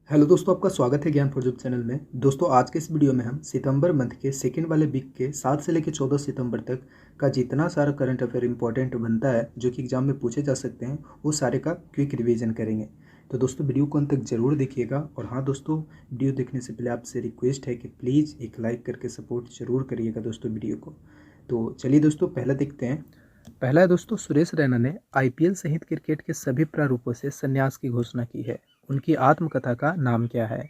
Hello दोस्तों, आपका स्वागत है ज्ञान प्रोजेक्ट चैनल में। दोस्तों, आज के इस वीडियो में हम सितंबर मंथ के सेकंड वाले वीक के 7 से लेकर 14 सितंबर तक का जितना सारा करंट अफेयर इंपॉर्टेंट बनता है जो कि एग्जाम में पूछे जा सकते हैं, वो सारे का क्विक रिवीजन करेंगे। तो दोस्तों, वीडियो को अंत तक जरूर देखिएगा। और हाँ दोस्तों, वीडियो देखने से पहले आपसे रिक्वेस्ट है कि प्लीज़ एक लाइक करके सपोर्ट जरूर करिएगा दोस्तों वीडियो को। तो चलिए दोस्तों, पहला देखते हैं। पहला है दोस्तों, सुरेश रैना ने आईपीएल सहित क्रिकेट के सभी प्रारूपों से संन्यास की घोषणा की है। उनकी आत्मकथा का नाम क्या है?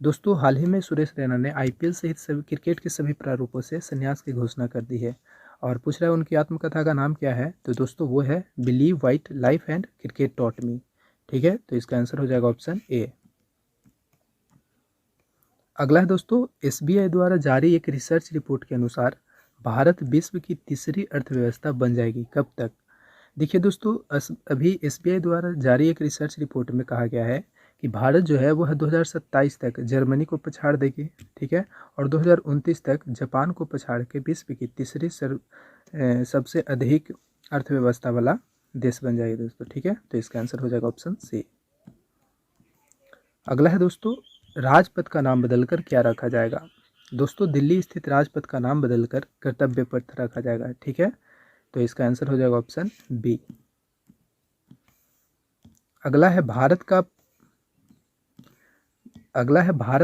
दोस्तों, हाल ही में सुरेश रैना ने आईपीएल सहित सभी क्रिकेट के सभी प्रारूपों से संन्यास की घोषणा कर दी है। और पूछ रहा है उनकी आत्मकथा का नाम क्या है, तो दोस्तों वो है believe white life and cricket taught me. ठीक है, तो इसका आंसर हो जाएगा ऑप्शन ए। अगला है दोस्तों, एसबीआई द्वारा जारी एक रिसर्च रिपोर्ट के अनुसार भारत विश्व की तीसरी अर्थव्यवस्था बन जाएगी कब तक? देखिए दोस्तों, अभी एसबीआई द्वारा जारी एक रिसर्च रिपोर्ट में कहा गया है कि भारत जो है वह 2027 तक जर्मनी को पछाड़ देगी। ठीक है, और 2029 तक जापान को पछाड़ के विश्व की तीसरी सबसे अधिक अर्थव्यवस्था वाला देश बन जाएगी दोस्तों। ठीक है, तो इसका आंसर हो जाएगा ऑप्शन सी। अगला है दोस्तों, राजपथ का नाम बदलकर क्या रखा जाएगा? दोस्तों, दिल्ली स्थित राजपथ का नाम बदलकर कर्तव्य पथ रखा जाएगा। ठीक है, तो इसका आंसर हो जाएगा ऑप्शन बी। अगला है भारत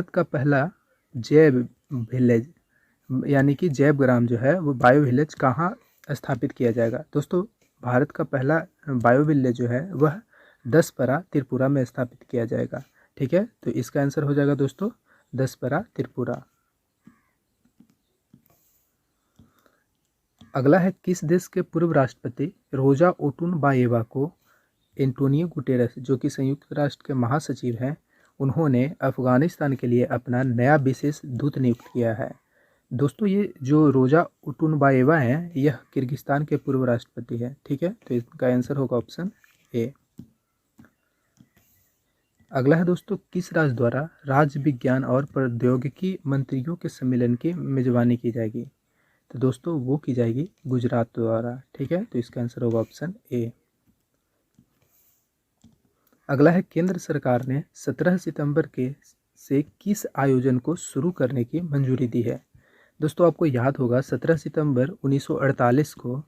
का पहला जैव विलेज यानी कि जैव ग्राम जो है वो बायो विलेज कहाँ स्थापित किया जाएगा? दोस्तों, भारत का पहला बायो विलेज जो है वह 10परा त्रिपुरा में स्थापित किया जाएगा। ठीक है, तो इसका आंसर हो जाएगा दोस्तों 10परा त्रिपुरा। अगला है, किस देश के पूर्व राष्ट्रपति रोजा ओटुनबाएवा को एंटोनियो गुटेरेस जो कि संयुक्त राष्ट्र के महासचिव हैं, उन्होंने अफगानिस्तान के लिए अपना नया विशेष दूत नियुक्त किया है? दोस्तों, ये जो रोजा ओटुनबाएवा हैं यह किर्गिस्तान के पूर्व राष्ट्रपति हैं। ठीक है, तो इसका आंसर होगा ऑप्शन ए। अगला है दोस्तों, किस राज्य द्वारा राज्य विज्ञान और प्रौद्योगिकी मंत्रियों के सम्मेलन की मेजबानी की जाएगी? तो दोस्तों वो की जाएगी गुजरात द्वारा। ठीक है, तो इसका आंसर होगा ऑप्शन ए। अगला है, केंद्र सरकार ने 17 सितंबर के से किस आयोजन को शुरू करने की मंजूरी दी है? दोस्तों, आपको याद होगा 17 सितंबर 1948 को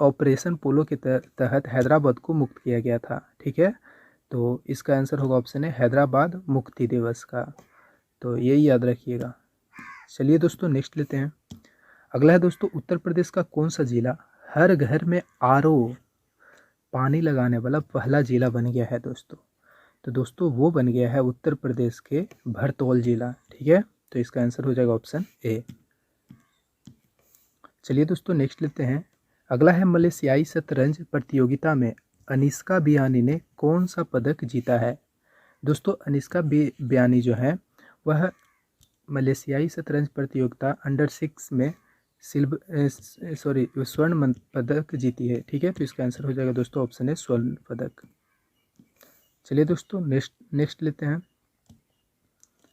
ऑपरेशन पोलो के तहत हैदराबाद को मुक्त किया गया था। ठीक है, तो इसका आंसर होगा ऑप्शन है हैदराबाद मुक्ति दिवस का। तो यही याद रखिएगा। चलिए दोस्तों, नेक्स्ट लेते हैं। अगला है दोस्तों, उत्तर प्रदेश का कौन सा जिला हर घर में आरओ पानी लगाने वाला पहला जिला बन गया है दोस्तों? तो दोस्तों वो बन गया है उत्तर प्रदेश के भरतौल जिला। ठीक है, तो इसका आंसर हो जाएगा ऑप्शन ए। चलिए दोस्तों, नेक्स्ट लेते हैं। अगला है, मलेशियाई शतरंज प्रतियोगिता में अनिष्का बियानी ने कौन सा पदक जीता है? दोस्तों, अनिष्का बियानी जो है वह मलेशियाई शतरंज प्रतियोगिता अंडर 6 में स्वर्ण पदक जीती है। ठीक है, तो इसका आंसर हो जाएगा दोस्तों ऑप्शन है स्वर्ण पदक। चलिए दोस्तों, नेक्स्ट लेते हैं।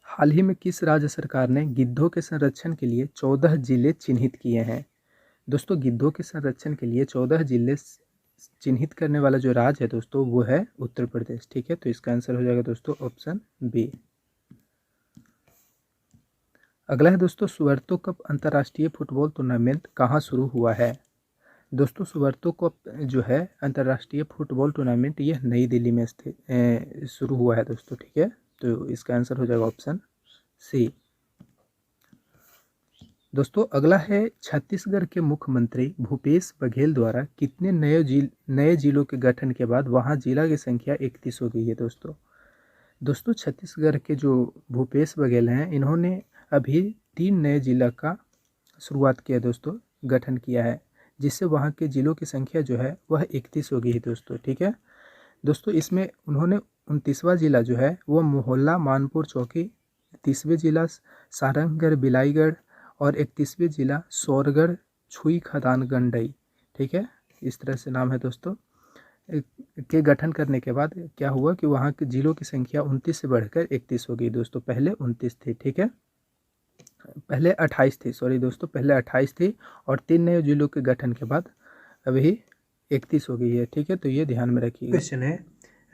हाल ही में किस राज्य सरकार ने गिद्धों के संरक्षण के लिए 14 जिले चिन्हित किए हैं? दोस्तों, गिद्धों के संरक्षण के लिए 14 जिले चिन्हित करने वाला जो राज्य है दोस्तों वो है उत्तर प्रदेश। ठीक है, तो इसका आंसर हो जाएगा दोस्तों ऑप्शन बी। अगला है दोस्तों, सुब्रतो कप अंतर्राष्ट्रीय फुटबॉल टूर्नामेंट कहाँ शुरू हुआ है? दोस्तों, सुब्रतो कप जो है अंतर्राष्ट्रीय फुटबॉल टूर्नामेंट यह नई दिल्ली में स्थित शुरू हुआ है दोस्तों। ठीक है, तो इसका आंसर हो जाएगा ऑप्शन सी। दोस्तों, अगला है, छत्तीसगढ़ के मुख्यमंत्री भूपेश बघेल द्वारा कितने नए जिलों के गठन के बाद वहां जिला की संख्या 31 हो गई है दोस्तों, छत्तीसगढ़ के जो भूपेश बघेल हैं इन्होंने अभी 3 नए जिला का शुरुआत किया दोस्तों, गठन किया है, जिससे वहाँ के जिलों की संख्या जो है वह 31 हो गई है दोस्तों। ठीक है दोस्तों, इसमें उन्होंने 29वां जिला जो है वो मोहल्ला मानपुर चौकी, 30वें जिला सारंगगढ़ बिलाईगढ़ और 31वें जिला सौरगढ़ छुई खदान गंडई। ठीक है, इस तरह से नाम है दोस्तों। के गठन करने के बाद क्या हुआ कि वहाँ के जिलों की संख्या 29 से बढ़कर 31 हो गई दोस्तों। पहले 29 थी। ठीक है, पहले 28 थी, सॉरी दोस्तों, पहले 28 थी और 3 नए जिलों के गठन के बाद अभी 31 हो गई है। ठीक है, तो ये ध्यान में रखिएगा। क्वेश्चन है,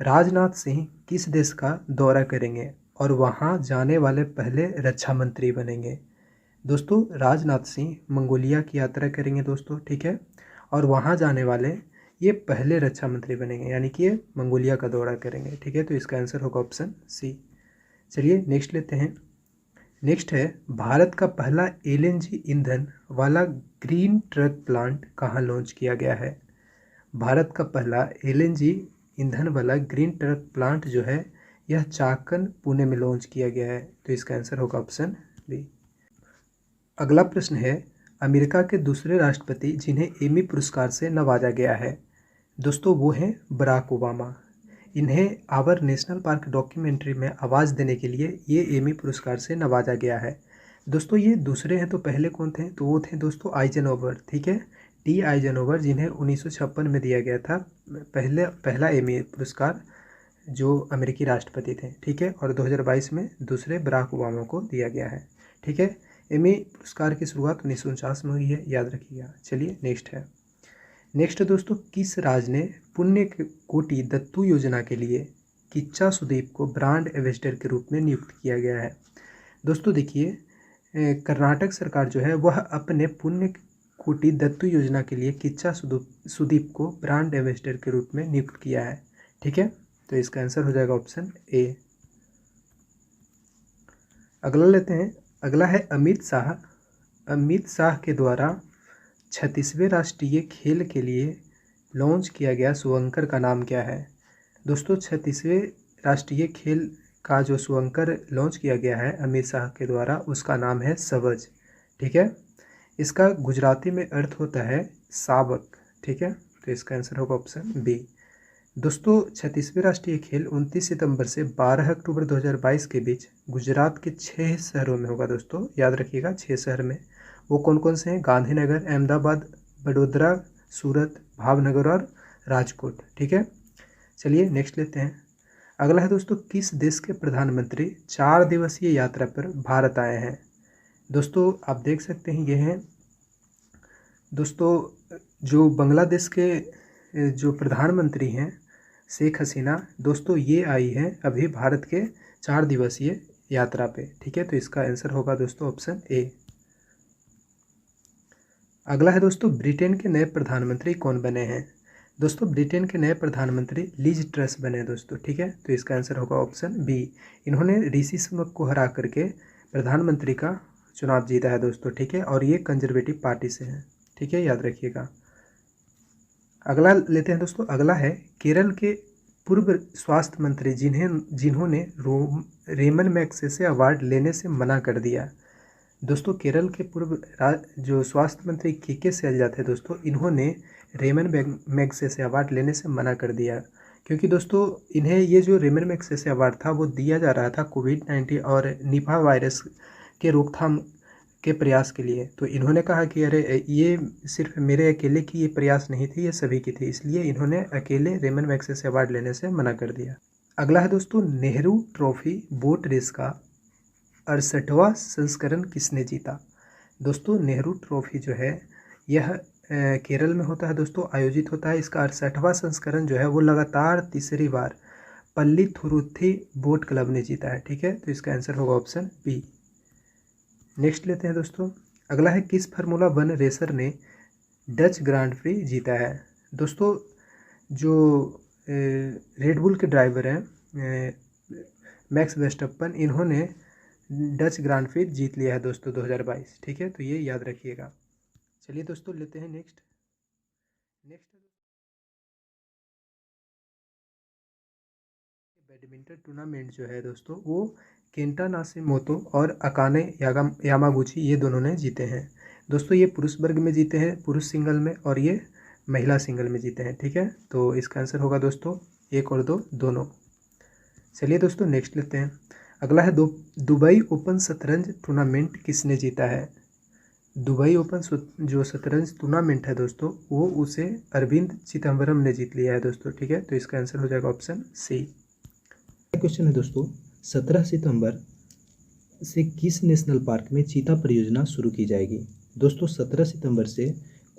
राजनाथ सिंह किस देश का दौरा करेंगे और वहां जाने वाले पहले रक्षा मंत्री बनेंगे? दोस्तों राजनाथ सिंह मंगोलिया की यात्रा करेंगे दोस्तों, ठीक है, और वहाँ जाने वाले ये पहले रक्षा मंत्री बनेंगे, यानी कि ये मंगोलिया का दौरा करेंगे, ठीक है। तो इसका आंसर होगा ऑप्शन सी। चलिए नेक्स्ट लेते हैं। नेक्स्ट है, भारत का पहला एलएनजी ईंधन वाला ग्रीन ट्रक प्लांट कहाँ लॉन्च किया गया है? भारत का पहला एलएनजी ईंधन वाला ग्रीन ट्रक प्लांट जो है यह चाकन पुणे में लॉन्च किया गया है। तो इसका आंसर होगा ऑप्शन बी। अगला प्रश्न है, अमेरिका के दूसरे राष्ट्रपति जिन्हें एमी पुरस्कार से नवाजा गया है, दोस्तों वो हैं बराक ओबामा। इन्हें आवर नेशनल पार्क डॉक्यूमेंट्री में आवाज़ देने के लिए ये एमी पुरस्कार से नवाजा गया है। दोस्तों ये दूसरे हैं, तो पहले कौन थे? तो वो थे दोस्तों आइजनहोवर, ठीक है, टी आइजनहोवर, जिन्हें 1956 में दिया गया था पहला एमी पुरस्कार जो अमेरिकी राष्ट्रपति थे, ठीक है, और 2022 में दूसरे बराक ओबामा को दिया गया है, ठीक है। एमी पुरस्कार की शुरुआत 1949 में हुई है, याद रखिएगा। चलिए नेक्स्ट है। नेक्स्ट दोस्तों, किस राज्य ने पुण्य कोटि दत्तू योजना के लिए किच्चा सुदीप को ब्रांड एम्बेसडर के रूप में नियुक्त किया गया है? दोस्तों देखिए, कर्नाटक सरकार जो है वह अपने पुण्य कोटि दत्तू योजना के लिए किच्चा सुदीप को ब्रांड एम्बेसडर के रूप में नियुक्त किया है, ठीक है। तो इसका आंसर हो जाएगा ऑप्शन ए। अगला लेते हैं। अगला है अमित शाह। अमित शाह के द्वारा 36वें राष्ट्रीय खेल के लिए लॉन्च किया गया शुभंकर का नाम क्या है? दोस्तों 36वें राष्ट्रीय खेल का जो शुभंकर लॉन्च किया गया है अमित शाह के द्वारा, उसका नाम है सवज, ठीक है। इसका गुजराती में अर्थ होता है सावक, ठीक है। तो इसका आंसर होगा ऑप्शन बी। दोस्तों 36वें राष्ट्रीय खेल 29 सितंबर से 12 अक्टूबर 2022 के बीच गुजरात के 6 शहरों में होगा दोस्तों, याद रखिएगा 6 शहर में। वो कौन कौन से हैं? गांधीनगर, अहमदाबाद, बड़ोदरा, सूरत, भावनगर और राजकोट, ठीक है। चलिए नेक्स्ट लेते हैं। अगला है दोस्तों, किस देश के प्रधानमंत्री 4 दिवसीय यात्रा पर भारत आए हैं? दोस्तों आप देख सकते हैं ये हैं दोस्तों जो बांग्लादेश के जो प्रधानमंत्री हैं शेख हसीना, दोस्तों ये आई है अभी भारत के 4 दिवसीय यात्रा पे, ठीक है। तो इसका आंसर होगा दोस्तों ऑप्शन ए। अगला है दोस्तों, ब्रिटेन के नए प्रधानमंत्री कौन बने हैं? दोस्तों ब्रिटेन के नए प्रधानमंत्री लिज ट्रस बने दोस्तों, ठीक है। तो इसका आंसर होगा ऑप्शन बी। इन्होंने ऋषि सुनक को हरा करके प्रधानमंत्री का चुनाव जीता है दोस्तों, ठीक है, और ये कंजर्वेटिव पार्टी से हैं, ठीक है, याद रखिएगा। अगला लेते हैं दोस्तों। अगला है, केरल के पूर्व स्वास्थ्य मंत्री जिन्होंने रेमन मैग्सेसे अवार्ड लेने से मना कर दिया। दोस्तों केरल के पूर्व जो स्वास्थ्य मंत्री के शैलजा थे दोस्तों, इन्होंने रेमन मैग्सेसे अवार्ड लेने से मना कर दिया, क्योंकि दोस्तों इन्हें ये जो रेमन मैग्सेसे अवार्ड था वो दिया जा रहा था कोविड-19 और निपा वायरस के रोकथाम के प्रयास के लिए। तो इन्होंने कहा कि अरे ये सिर्फ मेरे अकेले की ये प्रयास नहीं थी, ये सभी की थी, इसलिए इन्होंने अकेले रेमन मैग्सेसे अवार्ड लेने से मना कर दिया। अगला है दोस्तों, नेहरू ट्रॉफी बोट रेस का 68वां संस्करण किसने जीता? दोस्तों नेहरू ट्रॉफी जो है यह केरल में होता है दोस्तों, आयोजित होता है। इसका 68वां संस्करण जो है वो लगातार तीसरी बार पल्ली थुरुथी बोट क्लब ने जीता है, ठीक है। तो इसका आंसर होगा ऑप्शन बी। नेक्स्ट लेते हैं दोस्तों। अगला है, किस फार्मूला 1 रेसर ने डच ग्रांड प्री जीता है? दोस्तों जो रेडबुल के ड्राइवर हैं मैक्स वर्स्टेपन, इन्होंने डच ग्रांड प्री जीत लिया है दोस्तों 2022, ठीक है। तो ये याद रखिएगा। चलिए दोस्तों लेते हैं नेक्स्ट। बैडमिंटन टूर्नामेंट जो है दोस्तों वो केंटा नाशिमोतो और अकाने यामागुची ये दोनों ने जीते हैं दोस्तों। ये पुरुष वर्ग में जीते हैं, पुरुष सिंगल में, और ये महिला सिंगल में जीते हैं, ठीक है। तो इसका आंसर होगा दोस्तों 1 और 2 दोनों। चलिए दोस्तों नेक्स्ट लेते हैं। अगला है, दुबई ओपन शतरंज टूर्नामेंट किसने जीता है? दुबई ओपन जो शतरंज टूर्नामेंट है दोस्तों वो उसे अरविंद चिदम्बरम ने जीत लिया है दोस्तों, ठीक है। तो इसका आंसर हो जाएगा ऑप्शन सी। क्वेश्चन है दोस्तों, 17 सितंबर से किस नेशनल पार्क में चीता परियोजना शुरू की जाएगी? दोस्तों 17 सितंबर से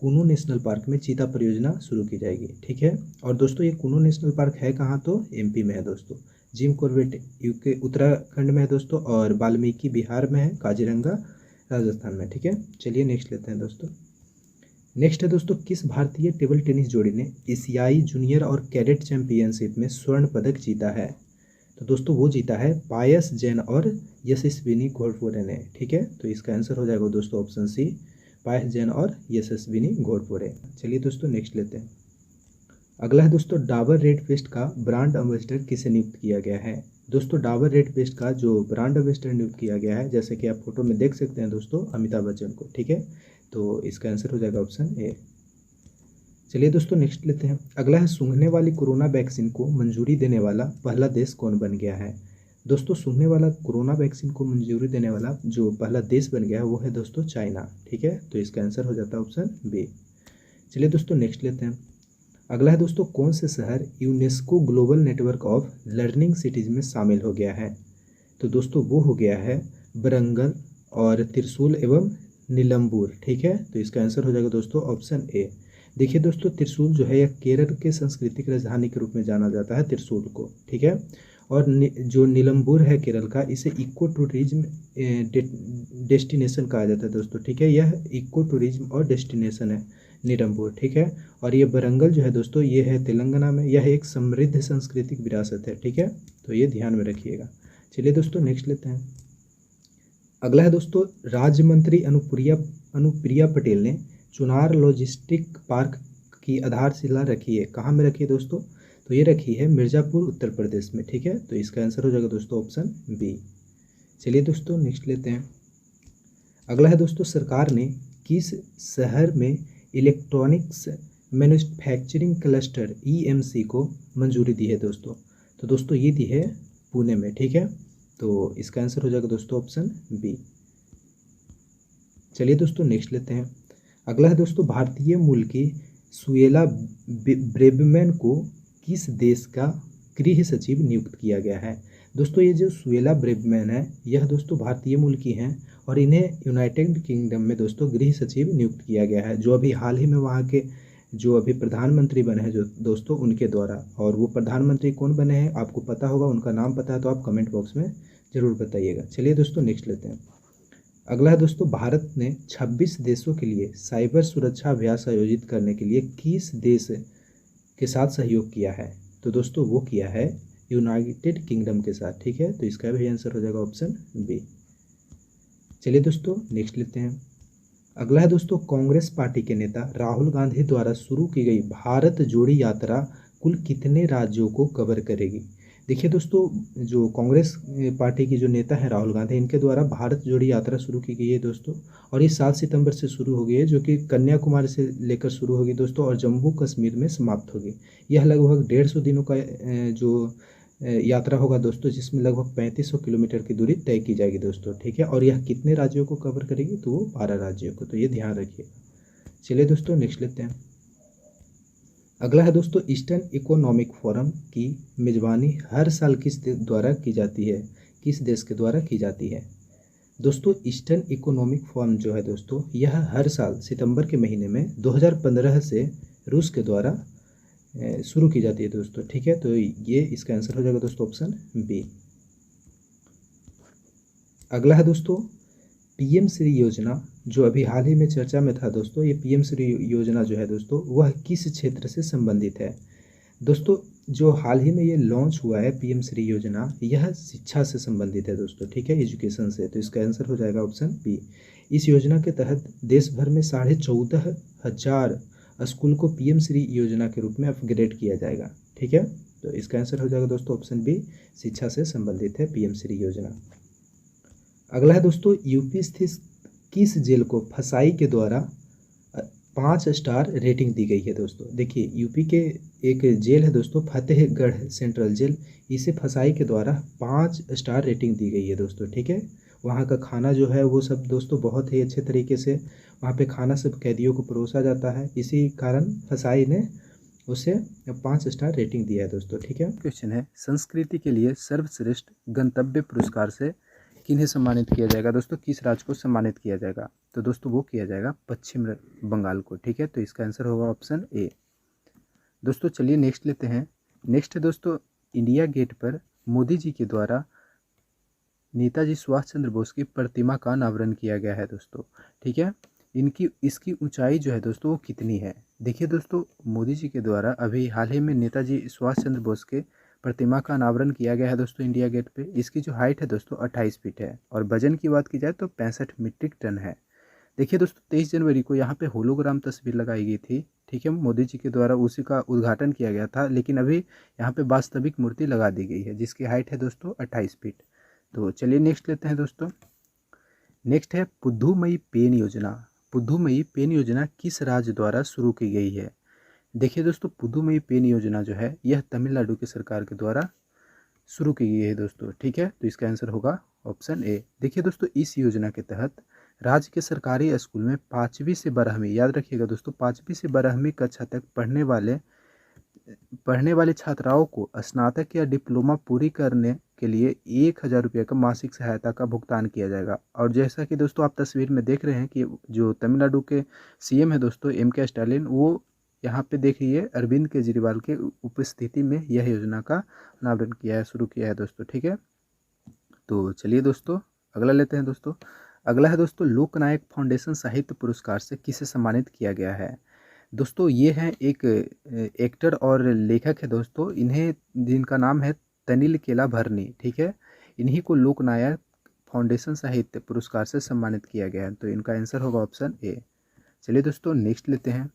कूनो नेशनल पार्क में चीता परियोजना शुरू की जाएगी। ठीक है, और दोस्तों ये कूनो नेशनल पार्क है कहाँ, तो एमपी में है दोस्तों। जिम कॉर्बेट यूके उत्तराखंड में है दोस्तों, और वाल्मीकि बिहार में है, काजीरंगा राजस्थान में। ठीक है, चलिए नेक्स्ट लेते हैं दोस्तों। नेक्स्ट है दोस्तों, किस भारतीय टेबल टेनिस जोड़ी ने एशियाई जूनियर और कैडेट चैंपियनशिप में स्वर्ण पदक जीता है? तो दोस्तों वो जीता है पायस जैन और यशस्विनी घोरपड़े ने। ठीक है, तो इसका आंसर हो जाएगा दोस्तों ऑप्शन सी, पायस जैन और यशस्विनी घोरपड़े। चलिए दोस्तों नेक्स्ट लेते हैं। अगला है दोस्तों, डाबर रेड पेस्ट का ब्रांड एम्बेसडर किसे नियुक्त किया गया है? दोस्तों डाबर रेड पेस्ट का जो ब्रांड एम्बेसडर नियुक्त किया गया है, जैसे कि आप फोटो में देख सकते हैं दोस्तों, अमिताभ बच्चन को। ठीक है, तो इसका आंसर हो जाएगा ऑप्शन ए। चलिए दोस्तों नेक्स्ट लेते हैं। अगला है, सूंघने वाली कोरोना वैक्सीन को मंजूरी देने वाला पहला देश कौन बन गया है? दोस्तों सूंघने वाला कोरोना वैक्सीन को मंजूरी देने वाला जो पहला देश बन गया है वो है दोस्तों चाइना। ठीक है, तो इसका आंसर हो जाता है ऑप्शन बी। चलिए दोस्तों नेक्स्ट लेते हैं। अगला है दोस्तों, कौन से शहर UNESCO global network of learning cities में शामिल हो गया है? तो दोस्तों वो हो गया है वरंगल और त्रिशूल एवं नीलम्बूर। ठीक है, तो इसका आंसर हो जाएगा दोस्तों ऑप्शन ए। देखिए दोस्तों, त्रिशूल जो है यह केरल के सांस्कृतिक राजधानी के रूप में जाना जाता है त्रिशूल को। ठीक है, और जो नीलम्बूर है केरल का, इसे इको टूरिज्म डेस्टिनेशन कहा जाता है दोस्तों। ठीक है, यह इको टूरिज्म और डेस्टिनेशन है नीलम्बूर। ठीक है, और ये वरंगल जो है दोस्तों ये है तेलंगाना में, यह एक समृद्ध सांस्कृतिक विरासत है। ठीक है, तो ये ध्यान में रखिएगा। चलिए दोस्तों नेक्स्ट लेते हैं। अगला है दोस्तों, राज्य मंत्री अनुप्रिया पटेल ने चुनार लॉजिस्टिक पार्क की आधारशिला रखी है, कहाँ में रखी है दोस्तों? तो ये रखी है मिर्ज़ापुर उत्तर प्रदेश में। ठीक है, तो इसका आंसर हो जाएगा दोस्तों ऑप्शन बी। चलिए दोस्तों नेक्स्ट लेते हैं। अगला है दोस्तों, सरकार ने किस शहर में इलेक्ट्रॉनिक्स मैन्युफैक्चरिंग क्लस्टर EMC को मंजूरी दी है दोस्तों? तो दोस्तों ये दी है पुणे में। ठीक है, तो इसका आंसर हो जाएगा दोस्तों ऑप्शन बी। चलिए दोस्तों नेक्स्ट लेते हैं। अगला है दोस्तों, भारतीय मूल की सुएला ब्रेबमैन को किस देश का गृह सचिव नियुक्त किया गया है? दोस्तों ये जो सुएला ब्रेबमैन है यह दोस्तों भारतीय मूल की हैं और इन्हें यूनाइटेड किंगडम में दोस्तों गृह सचिव नियुक्त किया गया है, जो अभी हाल ही में वहाँ के जो अभी प्रधानमंत्री बने हैं जो दोस्तों उनके द्वारा। और वो प्रधानमंत्री कौन बने हैं आपको पता होगा, उनका नाम पता है तो आप कमेंट बॉक्स में ज़रूर बताइएगा। चलिए दोस्तों नेक्स्ट लेते हैं। अगला है दोस्तों, भारत ने 26 देशों के लिए साइबर सुरक्षा अभ्यास आयोजित करने के लिए किस देश के साथ सहयोग किया है? तो दोस्तों वो किया है यूनाइटेड किंगडम के साथ। ठीक है, तो इसका भी आंसर हो जाएगा ऑप्शन बी। चलिए दोस्तों नेक्स्ट लेते हैं। अगला है दोस्तों, कांग्रेस पार्टी के नेता राहुल गांधी द्वारा शुरू की गई भारत जोड़ी यात्रा कुल कितने राज्यों को कवर करेगी? देखिए दोस्तों, जो कांग्रेस पार्टी की जो नेता है राहुल गांधी, इनके द्वारा भारत जोड़ी यात्रा शुरू की गई है दोस्तों, और ये 7 सितंबर से शुरू हो गई है, जो कि कन्याकुमारी से लेकर शुरू होगी दोस्तों और जम्मू कश्मीर में समाप्त होगी। यह लगभग 150 दिनों का जो यात्रा होगा दोस्तों, जिसमें लगभग 3500 किलोमीटर की दूरी तय की जाएगी दोस्तों। ठीक है, और यह कितने राज्यों को कवर करेगी? तो वो 12 राज्यों को, तो ये ध्यान रखिएगा। चलिए दोस्तों नेक्स्ट लेते हैं। अगला है दोस्तों, ईस्टर्न इकोनॉमिक फोरम की मेज़बानी हर साल किस द्वारा की जाती है, किस देश के द्वारा की जाती है? दोस्तों ईस्टर्न इकोनॉमिक फोरम जो है दोस्तों यह हर साल सितंबर के महीने में 2015 से रूस के द्वारा शुरू की जाती है दोस्तों। ठीक है, तो ये इसका आंसर हो जाएगा दोस्तों ऑप्शन बी। अगला है दोस्तों, PM श्री योजना जो अभी हाल ही में चर्चा में था दोस्तों, ये PM श्री योजना जो है दोस्तों वह किस क्षेत्र से संबंधित है? दोस्तों जो हाल ही में ये लॉन्च हुआ है PM श्री योजना, यह शिक्षा से संबंधित है दोस्तों। ठीक है, एजुकेशन से, तो इसका आंसर हो जाएगा ऑप्शन बी। इस योजना के तहत देश भर में 14,500 स्कूल को PM श्री योजना के रूप में अपग्रेड किया जाएगा। ठीक है, तो इसका आंसर हो जाएगा दोस्तों ऑप्शन बी, शिक्षा से संबंधित है PM श्री योजना। अगला है दोस्तों, यूपी स्थित किस जेल को फसाई के द्वारा 5 स्टार रेटिंग दी गई है दोस्तों? देखिए यूपी के एक जेल है दोस्तों फतेहगढ़ सेंट्रल जेल, इसे फसाई के द्वारा 5 स्टार रेटिंग दी गई है दोस्तों। ठीक है, वहाँ का खाना जो है वो सब दोस्तों बहुत ही अच्छे तरीके से वहाँ पे खाना सब कैदियों को परोसा जाता है, इसी कारण फसाई ने उसे 5 स्टार रेटिंग दिया है दोस्तों। ठीक है, क्वेश्चन है, संस्कृति के लिए सर्वश्रेष्ठ गंतव्य पुरस्कार से किन्हें सम्मानित किया जाएगा दोस्तों, किस राज्य को सम्मानित किया जाएगा? तो दोस्तों वो किया जाएगा पश्चिम बंगाल को। ठीक है, तो इसका आंसर होगा ऑप्शन ए। दोस्तों चलिए नेक्स्ट लेते हैं। नेक्स्ट है दोस्तों, इंडिया गेट पर मोदी जी के द्वारा नेताजी सुभाष चंद्र बोस की प्रतिमा का अनावरण किया गया है दोस्तों। ठीक है, इसकी ऊंचाई जो है दोस्तों वो कितनी है? देखिए दोस्तों, मोदी जी के द्वारा अभी हाल ही में नेताजी सुभाष चंद्र बोस के प्रतिमा का अनावरण किया गया है दोस्तों इंडिया गेट पे। इसकी जो हाइट है दोस्तों 28 फीट है और वजन की बात की जाए तो 65 मीट्रिक टन है। देखिए दोस्तों, 23 जनवरी को यहाँ पे होलोग्राम तस्वीर लगाई गई थी। ठीक है, मोदी जी के द्वारा उसी का उद्घाटन किया गया था, लेकिन अभी यहाँ पे वास्तविक मूर्ति लगा दी गई है जिसकी हाइट है दोस्तों 28 फीट। तो चलिए नेक्स्ट लेते हैं दोस्तों। नेक्स्ट है पुद्दुमई पेन योजना। पुद्दुमई पेन योजना किस राज्य द्वारा शुरू की गई है? देखिए दोस्तों, पुद्दुमई पेन योजना जो है यह तमिलनाडु की सरकार के द्वारा शुरू की गई है दोस्तों। ठीक है, तो इसका आंसर होगा ऑप्शन ए। देखिए दोस्तों, इस योजना के तहत राज्य के सरकारी स्कूल में 5वीं से 12वीं, याद रखिएगा दोस्तों, 5वीं से 12वीं कक्षा तक पढ़ने वाले छात्राओं को स्नातक या डिप्लोमा पूरी करने के लिए 1,000 रुपये का मासिक सहायता का भुगतान किया जाएगा। और जैसा कि दोस्तों आप तस्वीर में देख रहे हैं कि जो तमिलनाडु के सीएम है दोस्तों M.K. स्टालिन, वो यहाँ पे देखिए अरविंद केजरीवाल के उपस्थिति में यह योजना का अनावरण किया है, शुरू किया है दोस्तों। ठीक है, तो चलिए दोस्तों अगला लेते हैं दोस्तों। अगला है दोस्तों, लोकनायक फाउंडेशन साहित्य पुरस्कार से किसे सम्मानित किया गया है? दोस्तों ये हैं एक एक्टर और लेखक है दोस्तों, जिनका नाम है तनिल केलाभरनी। ठीक है, इन्हीं को लोकनायक फाउंडेशन साहित्य पुरस्कार से सम्मानित किया गया है, तो इनका आंसर होगा ऑप्शन ए। चलिए दोस्तों नेक्स्ट लेते हैं।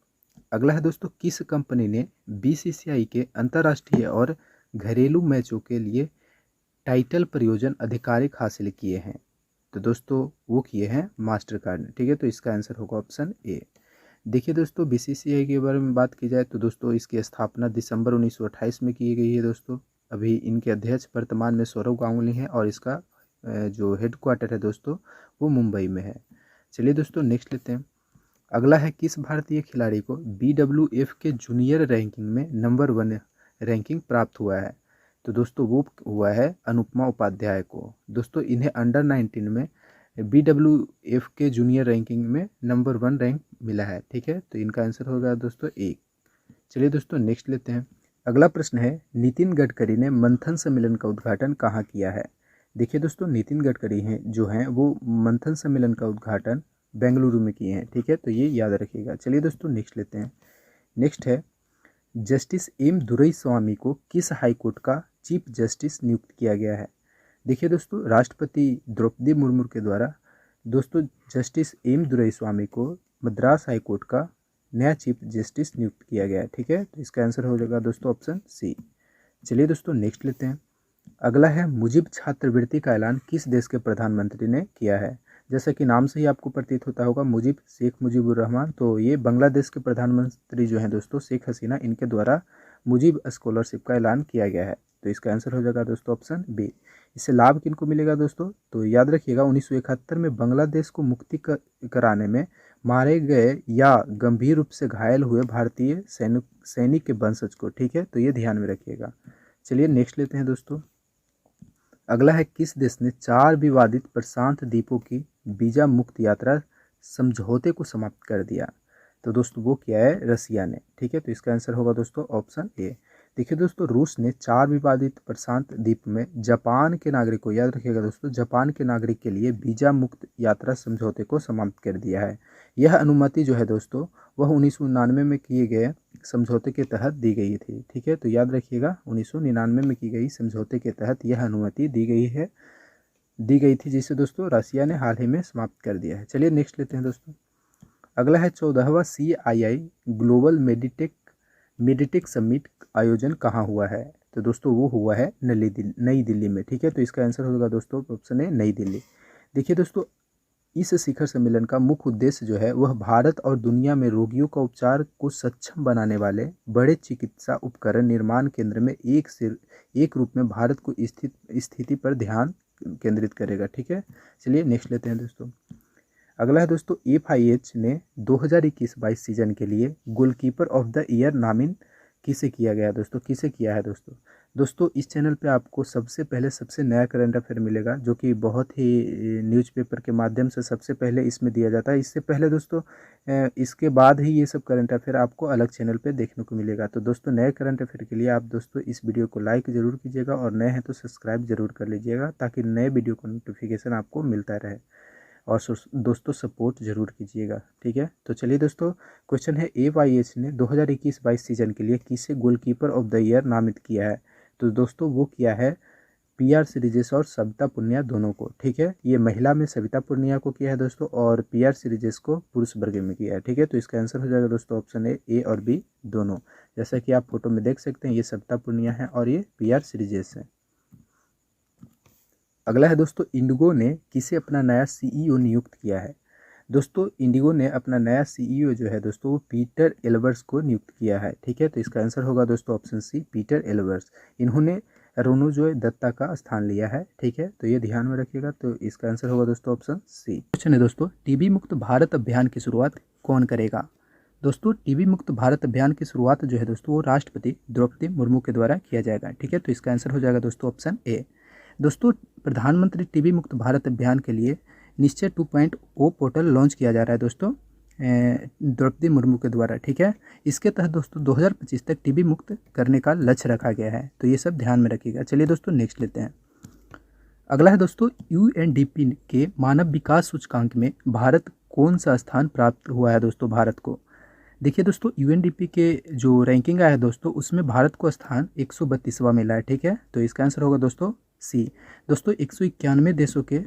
अगला है दोस्तों, किस कंपनी ने BCCI के अंतर्राष्ट्रीय और घरेलू मैचों के लिए टाइटल प्रयोजन अधिकारिक हासिल किए हैं? तो दोस्तों वो किए हैं मास्टर कार्ड ने। ठीक है, तो इसका आंसर होगा ऑप्शन ए। देखिए दोस्तों, BCCI के बारे में बात की जाए तो दोस्तों इसकी स्थापना दिसंबर 1928 में की गई है दोस्तों। अभी इनके अध्यक्ष वर्तमान में सौरव गांगुली हैं और इसका जो हेडक्वार्टर है दोस्तों वो मुंबई में है। चलिए दोस्तों नेक्स्ट लेते हैं। अगला है, किस भारतीय खिलाड़ी को BWF के जूनियर रैंकिंग में नंबर 1 रैंकिंग प्राप्त हुआ है? तो दोस्तों वो हुआ है अनुपमा उपाध्याय को। दोस्तों इन्हें अंडर 19 में BWF के जूनियर रैंकिंग में नंबर 1 रैंक मिला है। ठीक है, तो इनका आंसर होगा दोस्तों ए। चलिए दोस्तों नेक्स्ट लेते हैं। अगला प्रश्न है, नितिन गडकरी ने मंथन सम्मेलन का उद्घाटन कहाँ किया है? देखिए दोस्तों, नितिन गडकरी हैं जो हैं वो मंथन सम्मेलन का उद्घाटन बेंगलुरु में किए हैं। ठीक है, तो ये याद रखिएगा। चलिए दोस्तों नेक्स्ट लेते हैं। नेक्स्ट है, जस्टिस M. दुरईस्वामी को किस हाईकोर्ट का चीफ जस्टिस नियुक्त किया गया है? देखिए दोस्तों, राष्ट्रपति द्रौपदी मुर्मू के द्वारा दोस्तों जस्टिस M. दुरईस्वामी को मद्रास हाईकोर्ट का नया चीफ जस्टिस नियुक्त किया गया है। ठीक है, तो इसका आंसर हो जाएगा दोस्तों ऑप्शन सी। चलिए दोस्तों नेक्स्ट लेते हैं। अगला है, मुजीब छात्रवृत्ति का ऐलान किस देश के प्रधानमंत्री ने किया है? जैसा कि नाम से ही आपको प्रतीत होता होगा, मुजीब, शेख मुजीबुर रहमान, तो ये बांग्लादेश के प्रधानमंत्री जो हैं दोस्तों शेख हसीना, इनके द्वारा मुजीब स्कॉलरशिप का ऐलान किया गया है। तो इसका आंसर हो जाएगा दोस्तों ऑप्शन बी। इससे लाभ किनको मिलेगा दोस्तों? तो याद रखिएगा 1971 में बांग्लादेश को मुक्ति कराने में मारे गए या गंभीर रूप से घायल हुए भारतीय सैनिक के वंशज को। ठीक है, तो ये ध्यान में रखिएगा। चलिए नेक्स्ट लेते हैं दोस्तों। अगला है, किस देश ने 4 विवादित प्रशांत द्वीपों की वीजा मुक्त यात्रा समझौते को समाप्त कर दिया? तो दोस्तों वो किया है रसिया ने। ठीक है, तो इसका आंसर होगा दोस्तों ऑप्शन ए। देखिए दोस्तों, रूस ने 4 विवादित प्रशांत द्वीप में जापान के नागरिक को, याद रखिएगा दोस्तों, जापान के नागरिक के लिए वीजा मुक्त यात्रा समझौते को समाप्त कर दिया है। यह अनुमति जो है दोस्तों वह 1999 में किए गए समझौते के तहत दी गई थी। ठीक है, तो याद रखिएगा 1999 में की गई समझौते के तहत यह अनुमति दी गई थी, जिसे दोस्तों रसिया ने हाल ही में समाप्त कर दिया है। चलिए नेक्स्ट लेते हैं दोस्तों। अगला है, 14वां CII ग्लोबल मेडिटेक समिट आयोजन कहाँ हुआ है? तो दोस्तों वो हुआ है नई दिल्ली में। ठीक है, तो इसका आंसर होगा दोस्तों ऑप्शन ए, नई दिल्ली। देखिए दोस्तों, इस शिखर सम्मेलन का मुख्य उद्देश्य जो है वह भारत और दुनिया में रोगियों का उपचार को सक्षम बनाने वाले बड़े चिकित्सा उपकरण निर्माण केंद्र में एक रूप में भारत को स्थिति पर ध्यान केंद्रित करेगा। ठीक है, चलिए नेक्स्ट लेते हैं दोस्तों। अगला है दोस्तों, FIH ने 2021-22 सीजन के लिए गोलकीपर ऑफ द ईयर नामित किसे किया गया है दोस्तों, किसे किया है दोस्तों। दोस्तों इस चैनल पे आपको सबसे पहले सबसे नया करंट अफेयर मिलेगा, जो कि बहुत ही न्यूज़पेपर के माध्यम से सबसे पहले इसमें दिया जाता है। इससे पहले दोस्तों इसके बाद ही ये सब करंट अफेयर आपको अलग चैनल पे देखने को मिलेगा। तो दोस्तों नए करंट अफेयर के लिए आप दोस्तों इस वीडियो को लाइक ज़रूर कीजिएगा, और नए हैं तो सब्सक्राइब जरूर कर लीजिएगा, ताकि नए वीडियो का नोटिफिकेशन आपको मिलता रहे। और दोस्तों सपोर्ट जरूर कीजिएगा, ठीक है। तो चलिए दोस्तों, क्वेश्चन है AYH ने 2021-22 सीजन के लिए किसे गोलकीपर ऑफ द ईयर नामित किया है। तो दोस्तों वो किया है PR श्रीजेश और सविता पुनिया दोनों को, ठीक है। ये महिला में सविता पुनिया को किया है दोस्तों, और PR श्रीजेश को पुरुष वर्ग में किया है, ठीक है। तो इसका आंसर हो जाएगा दोस्तों ऑप्शन A और B दोनों। जैसा कि आप फोटो में देख सकते हैं, ये सविता पुनिया है और ये PR श्रीजेश है। अगला है दोस्तों, इंडिगो ने किसे अपना नया CEO नियुक्त किया है। दोस्तों इंडिगो ने अपना नया CEO जो है दोस्तों वो पीटर एल्बर्स को नियुक्त किया है, ठीक है। तो इसका आंसर होगा दोस्तों ऑप्शन C पीटर एल्बर्स। इन्होंने रोनोजॉय दत्ता का स्थान लिया है, ठीक है। तो ये ध्यान में रखिएगा। तो इसका आंसर होगा दोस्तों ऑप्शन C। क्वेश्चन है दोस्तों, TB मुक्त भारत अभियान की शुरुआत कौन करेगा। दोस्तों TB मुक्त भारत अभियान की शुरुआत जो है दोस्तों वो राष्ट्रपति द्रौपदी मुर्मू के द्वारा किया जाएगा, ठीक है। तो इसका आंसर हो जाएगा दोस्तों ऑप्शन A। दोस्तों प्रधानमंत्री TB मुक्त भारत अभियान के लिए निश्चय 2.0 पोर्टल लॉन्च किया जा रहा है दोस्तों द्रौपदी मुर्मू के द्वारा, ठीक है। इसके तहत दोस्तों 2025 तक TB मुक्त करने का लक्ष्य रखा गया है। तो ये सब ध्यान में रखिएगा। चलिए दोस्तों नेक्स्ट लेते हैं। अगला है दोस्तों, UNDP के मानव विकास सूचकांक में भारत कौन सा स्थान प्राप्त हुआ है दोस्तों भारत को। देखिए दोस्तों UNDP के जो रैंकिंग आया है दोस्तों उसमें भारत को स्थान 132वां मिला है, ठीक है। तो इसका आंसर होगा दोस्तों C। दोस्तों 191 देशों के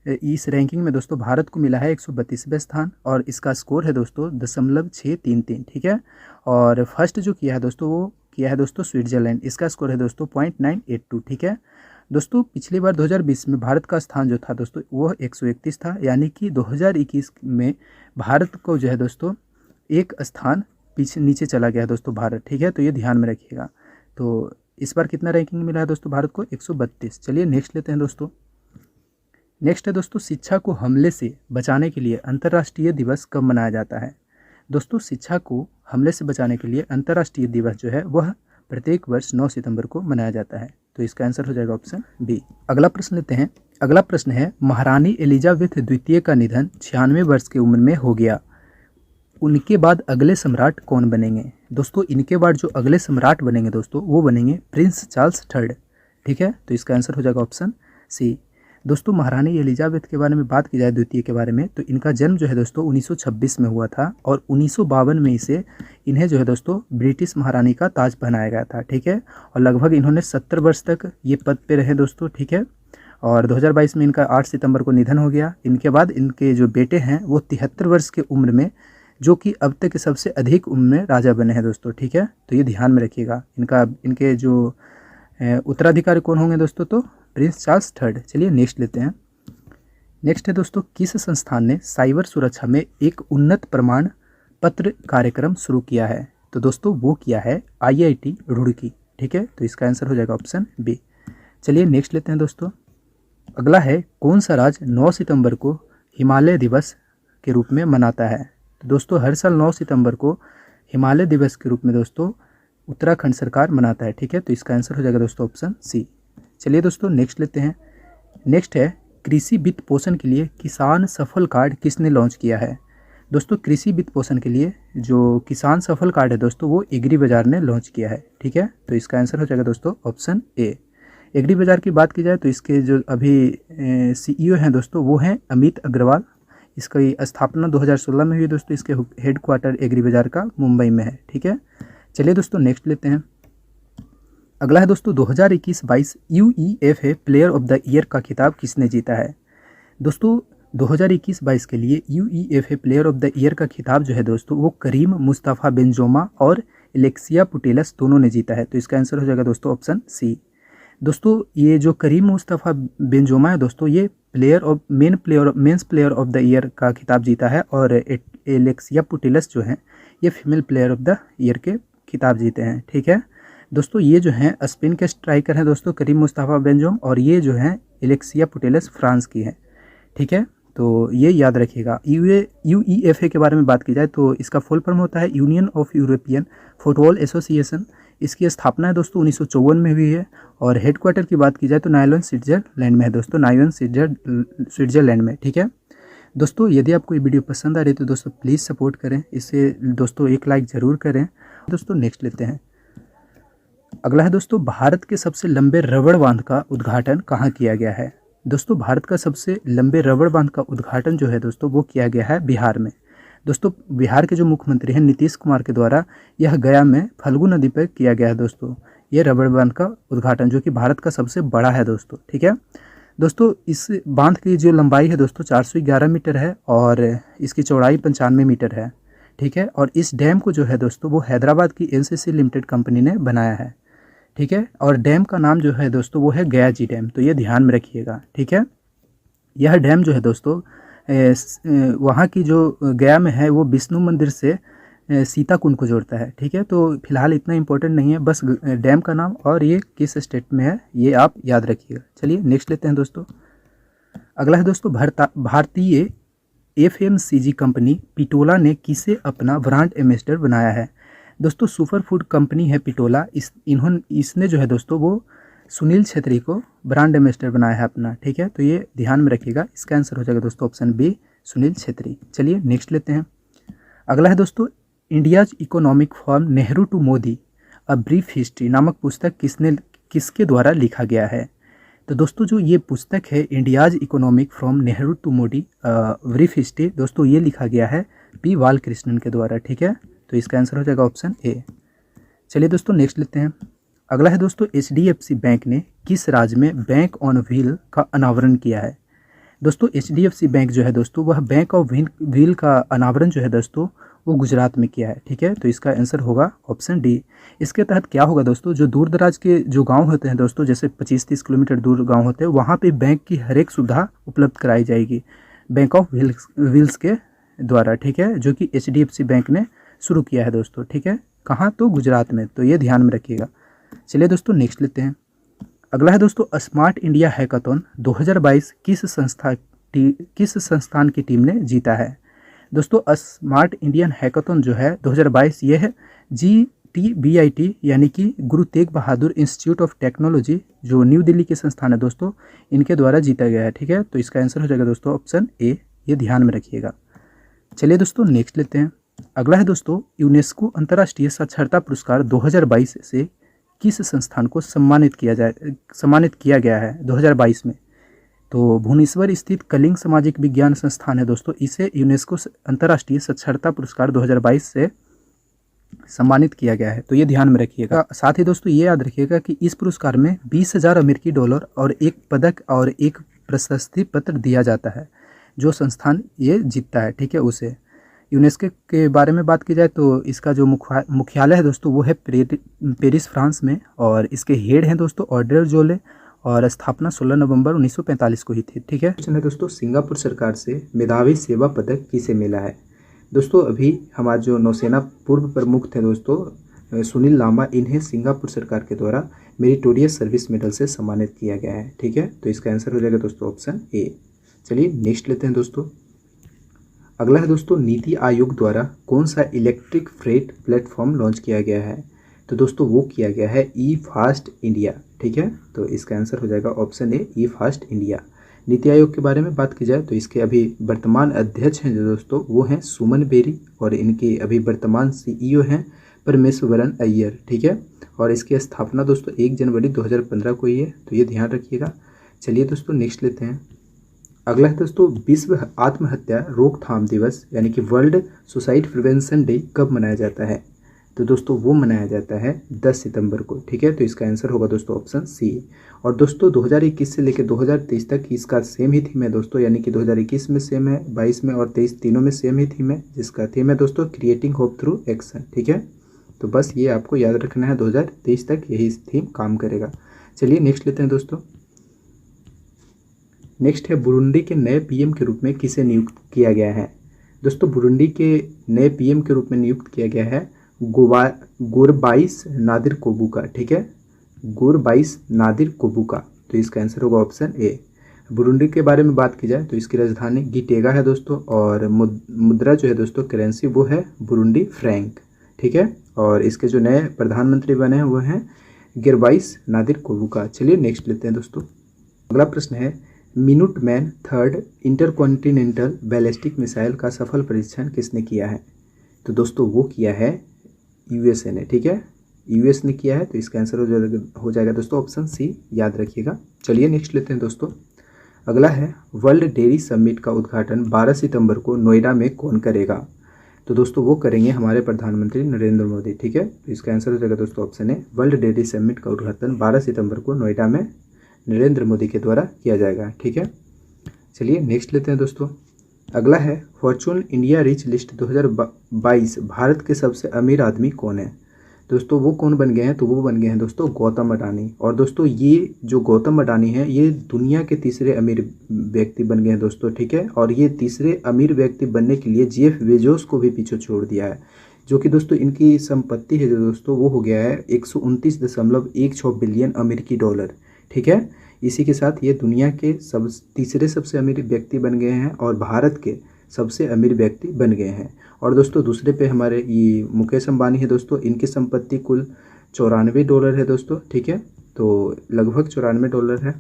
इस रैंकिंग में दोस्तों भारत को मिला है 132वें स्थान, और इसका स्कोर है दोस्तों 0.633, ठीक है। और फर्स्ट जो किया है दोस्तों वो किया है दोस्तों स्विट्जरलैंड, इसका स्कोर है दोस्तों 0.982, ठीक है। दोस्तों पिछली बार 2020 में भारत का स्थान जो था दोस्तों वह 131 था, यानी कि 2021 में भारत को जो है दोस्तों एक स्थान पीछे नीचे चला गया है दोस्तों भारत, ठीक है। तो ये ध्यान में रखिएगा। तो इस बार कितना रैंकिंग मिला है दोस्तों भारत को 132। चलिए नेक्स्ट लेते हैं दोस्तों। नेक्स्ट है दोस्तों, शिक्षा को हमले से बचाने के लिए अंतर्राष्ट्रीय दिवस कब मनाया जाता है। दोस्तों शिक्षा को हमले से बचाने के लिए अंतर्राष्ट्रीय दिवस जो है वह प्रत्येक वर्ष 9 सितंबर को मनाया जाता है। तो इसका आंसर हो जाएगा ऑप्शन B। अगला प्रश्न लेते हैं। अगला प्रश्न है, महारानी एलिजाबेथ द्वितीय का निधन 96 वर्ष की उम्र में हो गया, उनके बाद अगले सम्राट कौन बनेंगे। दोस्तों इनके बाद जो अगले सम्राट बनेंगे दोस्तों वो बनेंगे प्रिंस चार्ल्स III, ठीक है। तो इसका आंसर हो जाएगा ऑप्शन C। दोस्तों महारानी एलिजाबेथ के बारे में बात की जाए द्वितीय के बारे में, तो इनका जन्म जो है दोस्तों 1926 में हुआ था, और 1952 में इन्हें जो है दोस्तों ब्रिटिश महारानी का ताज पहनाया गया था, ठीक है। और लगभग इन्होंने 70 वर्ष तक ये पद पे रहे दोस्तों, ठीक है। और 2022 में इनका 8 सितंबर को निधन हो गया। इनके बाद इनके जो बेटे हैं वो 73 वर्ष की उम्र में, जो कि अब तक के सबसे अधिक उम्र में राजा बने हैं दोस्तों, ठीक है। तो ये ध्यान में रखिएगा। इनके जो उत्तराधिकारी कौन होंगे दोस्तों, तो प्रिंस चार्ल्स III। चलिए नेक्स्ट लेते हैं। नेक्स्ट है दोस्तों, किस संस्थान ने साइबर सुरक्षा में एक उन्नत प्रमाण पत्र कार्यक्रम शुरू किया है। तो दोस्तों वो किया है IIT रुड़की, ठीक है। तो इसका आंसर हो जाएगा ऑप्शन B। चलिए नेक्स्ट लेते हैं दोस्तों। अगला है, कौन सा राज्य 9 सितंबर को हिमालय दिवस के रूप में मनाता है। तो दोस्तों हर साल 9 सितंबर को हिमालय दिवस के रूप में दोस्तों उत्तराखंड सरकार मनाता है, ठीक है। तो इसका आंसर हो जाएगा दोस्तों ऑप्शन C। चलिए दोस्तों नेक्स्ट लेते हैं। नेक्स्ट है, कृषि वित्त पोषण के लिए किसान सफल कार्ड किसने लॉन्च किया है। दोस्तों कृषि वित्त पोषण के लिए जो किसान सफल कार्ड है दोस्तों वो एग्री बाजार ने लॉन्च किया है, ठीक है। तो इसका आंसर हो जाएगा दोस्तों ऑप्शन A। एग्री बाजार की बात की जाए तो इसके जो अभी CEO हैं दोस्तों वो हैं अमित अग्रवाल। इसकी स्थापना 2016 में हुई दोस्तों। इसके हेडक्वार्टर एग्री बाजार का मुंबई में है, ठीक है। चलिए दोस्तों नेक्स्ट लेते हैं। अगला है दोस्तों, 2021-22 UEFA player of the year का खिताब किसने जीता है। दोस्तों 2021-22 के लिए UEFA player of the year का खिताब जो है दोस्तों वो करीम मुस्तफ़ा बेंजोमा और एलेक्सिया पुटेलस दोनों ने जीता है। तो इसका आंसर हो जाएगा दोस्तों ऑप्शन C। दोस्तों ये जो करीम मुस्तफ़ा बेंजोमा है दोस्तों ये men's player of the year का खिताब जीता है, और एलेक्सिया पुटेलस जो हैं ये female player of the year के खिताब जीते हैं, ठीक है। दोस्तों ये जो हैं स्पेन के स्ट्राइकर हैं दोस्तों करीम मुस्तफ़ा बेंजोम, और ये जो हैं एलेक्सिया पुटेलस फ्रांस की हैं, ठीक है। तो ये याद रखिएगा। UEFA के बारे में बात की जाए तो इसका फुल फॉर्म होता है union of European football association. इसकी स्थापना है दोस्तों 1954 में हुई है और हेडक्वार्टर की बात की जाए तो नायलन स्विट्जरलैंड में है दोस्तों, नायलन स्विट्जरलैंड में। ठीक है दोस्तों, यदि आपको ये वीडियो पसंद आ रही है तो दोस्तों प्लीज़ सपोर्ट करें, इसे दोस्तों एक लाइक ज़रूर करें। दोस्तों नेक्स्ट लेते हैं। अगला है दोस्तों, भारत के सबसे लंबे रबड़ बांध का उद्घाटन कहाँ किया गया है। दोस्तों भारत का सबसे लंबे रबड़ बांध का उद्घाटन जो है दोस्तों वो किया गया है बिहार में। दोस्तों बिहार के जो मुख्यमंत्री हैं नीतीश कुमार के द्वारा यह गया में फल्गु नदी पर किया गया है दोस्तों, ये रबड़ बांध का उद्घाटन, जो कि भारत का सबसे बड़ा है दोस्तों। ठीक है दोस्तों, इस बांध की जो लंबाई है दोस्तों 411 मीटर है और इसकी चौड़ाई 95 मीटर है। ठीक है, और इस डैम को जो है दोस्तों वो हैदराबाद की एनसीसी लिमिटेड कंपनी ने बनाया है। ठीक है, और डैम का नाम जो है दोस्तों वो है गया जी डैम, तो ये ध्यान में रखिएगा। ठीक है, यह डैम जो है दोस्तों वहाँ की जो गया में है वो विष्णु मंदिर से सीता कुंड को जोड़ता है। ठीक है, तो फिलहाल इतना इंपॉर्टेंट नहीं है, बस डैम का नाम और ये किस स्टेट में है ये आप याद रखिएगा। चलिए नेक्स्ट लेते हैं दोस्तों। अगला है दोस्तों, भारतीय एफएमसीजी कंपनी पिटोला ने किसे अपना ब्रांड एम्बेसडर बनाया है। दोस्तों सुपर फूड कंपनी है पिटोला, इसने जो है दोस्तों वो सुनील छेत्री को ब्रांड एम्बेसडर बनाया है अपना। ठीक है, तो ये ध्यान में रखिएगा, इसका आंसर हो जाएगा दोस्तों ऑप्शन बी सुनील छेत्री। चलिए नेक्स्ट लेते हैं। अगला है दोस्तों, India's economic from Nehru to Modi a brief history नामक पुस्तक किसके द्वारा लिखा गया है। तो दोस्तों जो ये पुस्तक है India's economic from Nehru to Modi brief history, दोस्तों ये लिखा गया है पी बालकृष्णन के द्वारा। ठीक है, तो इसका आंसर हो जाएगा ऑप्शन ए। चलिए दोस्तों नेक्स्ट लेते हैं। अगला है दोस्तों, एचडीएफसी बैंक ने किस राज्य में बैंक ऑन व्हील का अनावरण किया है। दोस्तों एचडीएफसी बैंक जो है दोस्तों वह बैंक ऑफ व्हील का अनावरण जो है दोस्तों वो गुजरात में किया है। ठीक है, तो इसका आंसर होगा ऑप्शन डी। इसके तहत क्या होगा दोस्तों, जो दूर दराज के जो गांव होते हैं दोस्तों, जैसे 25-30 किलोमीटर दूर गांव होते हैं, वहाँ पे बैंक की हर एक सुविधा उपलब्ध कराई जाएगी बैंक ऑफ व्हील्स के द्वारा। ठीक है, जो कि एचडीएफसी बैंक ने शुरू किया है दोस्तों। ठीक है, कहाँ, तो गुजरात में, तो ये ध्यान में रखिएगा। चलिए दोस्तों नेक्स्ट लेते हैं। अगला है दोस्तों, स्मार्ट इंडिया हैकाथॉन 2022 किस संस्थान की टीम ने जीता है। दोस्तों स्मार्ट इंडियन हैकाथॉन जो है 2022 ये है GTBIT यानी कि Guru Tegh Bahadur institute of technology जो न्यू दिल्ली के संस्थान है दोस्तों, इनके द्वारा जीता गया है। ठीक है, तो इसका आंसर हो जाएगा दोस्तों ऑप्शन ए, ये ध्यान में रखिएगा। चलिए दोस्तों नेक्स्ट लेते हैं। अगला है दोस्तों, यूनेस्को अंतर्राष्ट्रीय साक्षरता पुरस्कार 2022 से किस संस्थान को सम्मानित किया गया है 2022 में। तो भुवनेश्वर स्थित कलिंग सामाजिक विज्ञान संस्थान है दोस्तों, इसे यूनेस्को अंतर्राष्ट्रीय साक्षरता पुरस्कार 2022 से सम्मानित किया गया है, तो ये ध्यान में रखिएगा। साथ ही दोस्तों ये याद रखिएगा कि इस पुरस्कार में 20,000 अमेरिकी डॉलर और एक पदक और एक प्रशस्ति पत्र दिया जाता है जो संस्थान ये जीतता है। ठीक है, उसे यूनेस्को के बारे में बात की जाए तो इसका जो मुख्यालय है दोस्तों वो है पेरिस फ्रांस में, और इसके हेड हैं दोस्तों ऑड्रे जोले, और स्थापना 16 नवंबर 1945 को ही थी। ठीक है, क्वेश्चन है दोस्तों, सिंगापुर सरकार से मेधावी सेवा पदक किसे मिला है। दोस्तों अभी हमारे जो नौसेना पूर्व प्रमुख थे दोस्तों सुनील लांबा, इन्हें सिंगापुर सरकार के द्वारा मेरिटोरियस सर्विस मेडल से सम्मानित किया गया है। ठीक है, तो इसका आंसर हो जाएगा दोस्तों ऑप्शन ए। चलिए नेक्स्ट लेते हैं दोस्तों। अगला है दोस्तों, नीति आयोग द्वारा कौन सा इलेक्ट्रिक फ्रेट प्लेटफॉर्म लॉन्च किया गया है। तो दोस्तों वो किया गया है ई फास्ट इंडिया। ठीक है, तो इसका आंसर हो जाएगा option A, E fast India. NITI Aayog के बारे में बात की जाए तो इसके अभी वर्तमान अध्यक्ष हैं जो दोस्तों वो हैं सुमन बेरी, और इनके अभी वर्तमान CEO हैं परमेश्वरन अय्यर। ठीक है, और इसकी स्थापना दोस्तों 1 जनवरी 2015 को ही है, तो ये ध्यान रखिएगा। चलिए दोस्तों नेक्स्ट लेते हैं। अगला है दोस्तों, विश्व आत्महत्या रोकथाम दिवस यानी कि वर्ल्ड सुसाइड प्रिवेंशन डे कब मनाया जाता है। तो दोस्तों वो मनाया जाता है 10 सितंबर को। ठीक है, तो इसका आंसर होगा दोस्तों ऑप्शन सी। और दोस्तों 2021 से लेकर 2023 तक इसका सेम ही थीम है दोस्तों, यानी कि 2021 में सेम है, 22 में और 23 तीनों में सेम ही थीम है, जिसका थीम है दोस्तों क्रिएटिंग होप थ्रू एक्शन। ठीक है, तो बस ये आपको याद रखना है, 2023 तक यही थीम काम करेगा। चलिए नेक्स्ट लेते हैं दोस्तों। नेक्स्ट है, बुरुंडी के नए PM के रूप में किसे नियुक्त किया गया है। दोस्तों बुरुंडी के नए PM के रूप में नियुक्त किया गया है गोरबाइस नादिर कोबुका। ठीक है, गोरबाइस नादिर कोबुका, तो इसका आंसर होगा ऑप्शन ए। बुरुंडी के बारे में बात की जाए तो इसकी राजधानी गिटेगा है दोस्तों, और मुद्रा जो है दोस्तों करेंसी वो है बुरुंडी फ्रैंक। ठीक है। और इसके जो नए प्रधानमंत्री बने हैं वो हैं गिरवाइस नादिर कोबुका। चलिए नेक्स्ट लेते हैं दोस्तों। अगला प्रश्न है मिनुटमैन थर्ड इंटरकॉन्टिनेंटल बैलिस्टिक मिसाइल का सफल परीक्षण किसने किया है? तो दोस्तों वो किया है यूएसए ने, ठीक है, यूएस ने किया है। तो इसका आंसर हो जाएगा दोस्तों ऑप्शन सी, याद रखिएगा। चलिए नेक्स्ट लेते हैं दोस्तों। अगला है वर्ल्ड डेयरी समिट का उद्घाटन 12 सितंबर को नोएडा में कौन करेगा? तो दोस्तों वो करेंगे हमारे प्रधानमंत्री नरेंद्र मोदी, ठीक है। तो इसका आंसर हो जाएगा दोस्तों option A, world dairy summit का उद्घाटन 12 सितंबर को नोएडा में नरेंद्र मोदी के द्वारा किया जाएगा, ठीक है। चलिए नेक्स्ट लेते हैं दोस्तों। अगला है Fortune India rich list 2022 Bharat के सबसे अमीर आदमी कौन है? दोस्तों वो कौन बन गए हैं? तो वो बन गए हैं दोस्तों गौतम अडानी। और दोस्तों ये जो गौतम अडानी है ये दुनिया के तीसरे अमीर व्यक्ति बन गए हैं दोस्तों, ठीक है। और ये तीसरे अमीर व्यक्ति बनने के लिए जेफ बेजोस को भी पीछे छोड़ दिया है, जो कि दोस्तों इनकी संपत्ति है जो दोस्तों वो हो गया है 129.16 बिलियन अमेरिकी डॉलर, ठीक है। इसी के साथ ये दुनिया के तीसरे सबसे अमीर व्यक्ति बन गए हैं और भारत के सबसे अमीर व्यक्ति बन गए हैं। और दोस्तों दूसरे पे हमारे ये मुकेश अंबानी है दोस्तों, इनकी संपत्ति कुल $94 है दोस्तों, ठीक है। तो लगभग $94 है,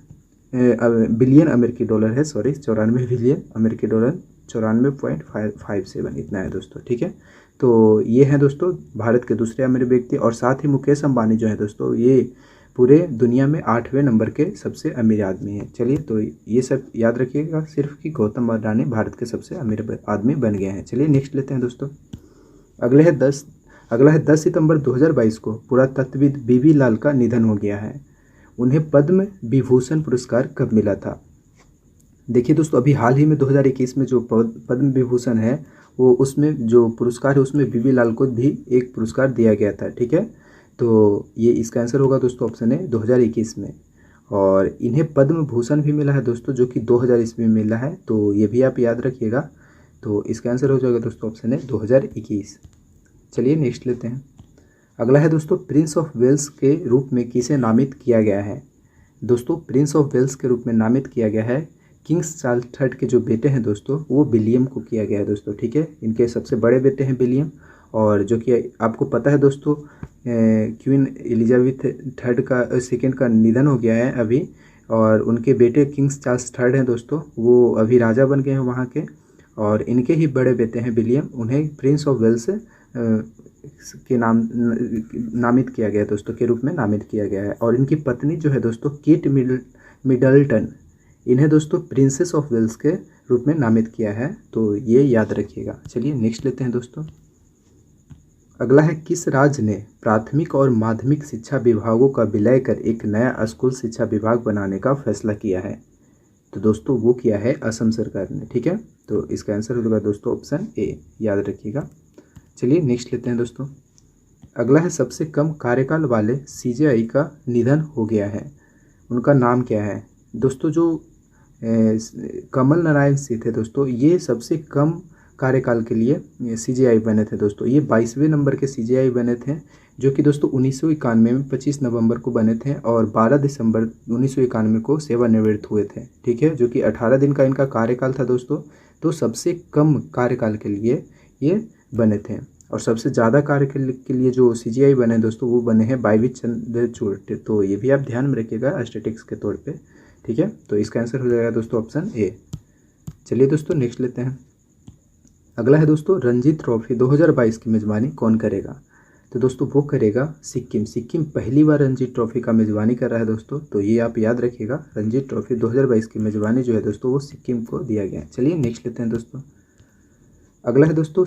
बिलियन अमेरिकी डॉलर है, सॉरी 94 बिलियन अमेरिकी डॉलर, 94.57 इतना है दोस्तों, ठीक है। तो ये है दोस्तों भारत के दूसरे अमीर व्यक्ति। और साथ ही मुकेश अंबानी जो है दोस्तों ये पूरे दुनिया में 8वें नंबर के सबसे अमीर आदमी हैं। चलिए तो ये सब याद रखिएगा सिर्फ कि गौतम अडानी भारत के सबसे अमीर आदमी बन गए हैं। चलिए नेक्स्ट लेते हैं दोस्तों। अगला है 10 सितंबर 2022 को पुरातत्वविद बीबी लाल का निधन हो गया है। उन्हें पद्म विभूषण पुरस्कार कब मिला था? देखिए दोस्तों अभी हाल ही में 2021 में जो पद्म विभूषण है वो उसमें जो पुरस्कार है उसमें बीबी लाल को भी एक पुरस्कार दिया गया था, ठीक है। तो ये इसका आंसर होगा दोस्तों ऑप्शन है 2021 में। और इन्हें पद्म भूषण भी मिला है दोस्तों जो कि 2000 ईस्वी में मिला है, तो ये भी आप याद रखिएगा। तो इसका आंसर हो जाएगा दोस्तों ऑप्शन है 2021। चलिए नेक्स्ट लेते हैं। अगला है दोस्तों प्रिंस ऑफ वेल्स के रूप में किसे नामित किया गया है? दोस्तों प्रिंस ऑफ वेल्स के रूप में नामित किया गया है किंग्स चार्ल्स थर्ड के जो बेटे हैं दोस्तों वो विलियम को किया गया है दोस्तों, ठीक है। इनके सबसे बड़े बेटे हैं विलियम, और जो कि आपको पता है दोस्तों क्वीन एलिजाबेथ थर्ड का सेकेंड का निधन हो गया है अभी, और उनके बेटे किंग्स चार्ल्स थर्ड हैं दोस्तों, वो अभी राजा बन गए हैं वहाँ के। और इनके ही बड़े बेटे हैं विलियम, उन्हें प्रिंस ऑफ वेल्स के नामित किया गया है दोस्तों, के रूप में नामित किया गया है। और इनकी पत्नी जो है दोस्तों केट मिडल्टन, इन्हें दोस्तों प्रिंसेस ऑफ वेल्स के रूप में नामित किया है, तो ये याद रखिएगा। चलिए नेक्स्ट लेते हैं दोस्तों। अगला है किस राज्य ने प्राथमिक और माध्यमिक शिक्षा विभागों का विलय कर एक नया स्कूल शिक्षा विभाग बनाने का फैसला किया है? तो दोस्तों वो किया है असम सरकार ने, ठीक है। तो इसका आंसर होगा दोस्तों ऑप्शन ए, याद रखिएगा। चलिए नेक्स्ट लेते हैं दोस्तों। अगला है सबसे कम कार्यकाल वाले सीजेआई का निधन हो गया है, उनका नाम क्या है? दोस्तों जो कमल नारायण सिंह थे दोस्तों, ये सबसे कम कार्यकाल के लिए सीजेआई बने थे दोस्तों। ये 22वें नंबर के सीजेआई बने थे, जो कि दोस्तों 1991 में 25 नवंबर को बने थे और 12 दिसंबर 1991 को सेवानिवृत्त हुए थे, ठीक है। जो कि 18 दिन का इनका कार्यकाल था दोस्तों। तो सबसे कम कार्यकाल के लिए ये बने थे। और सबसे ज़्यादा कार्यकाल के लिए जो सीजेआई बने दोस्तों वो बने हैं बाईवी चंद्रचूड़, तो ये भी आप ध्यान में रखिएगा स्टैटिस्टिक्स के तौर पे, ठीक है। तो इसका आंसर हो जाएगा दोस्तों ऑप्शन ए। चलिए दोस्तों नेक्स्ट लेते हैं। अगला है दोस्तों रणजी ट्रॉफी 2022 की मेज़बानी कौन करेगा? तो दोस्तों वो करेगा सिक्किम। सिक्किम पहली बार रणजी ट्रॉफी का मेज़बानी कर रहा है दोस्तों, तो ये आप याद रखिएगा। रणजी ट्रॉफी 2022 की मेज़बानी जो है दोस्तों वो सिक्किम को दिया गया है। चलिए नेक्स्ट लेते हैं दोस्तों। अगला है दोस्तों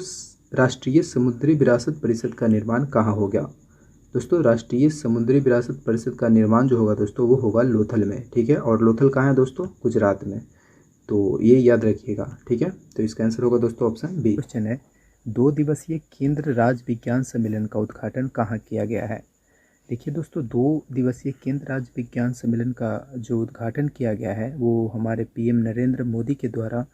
राष्ट्रीय समुद्री विरासत परिषद का निर्माण कहाँ हो गया? दोस्तों राष्ट्रीय समुद्री विरासत परिषद का निर्माण जो होगा दोस्तों वो होगा लोथल में, ठीक है। और लोथल कहाँ है दोस्तों? गुजरात में, तो ये याद रखिएगा, ठीक है। तो इसका आंसर होगा दोस्तों ऑप्शन बी। क्वेश्चन है 2 दिवसीय केंद्र राज्य विज्ञान सम्मेलन का उद्घाटन कहाँ किया गया है? देखिए दोस्तों 2 दिवसीय केंद्र राज्य विज्ञान सम्मेलन का जो उद्घाटन किया गया है वो हमारे पीएम नरेंद्र मोदी के द्वारा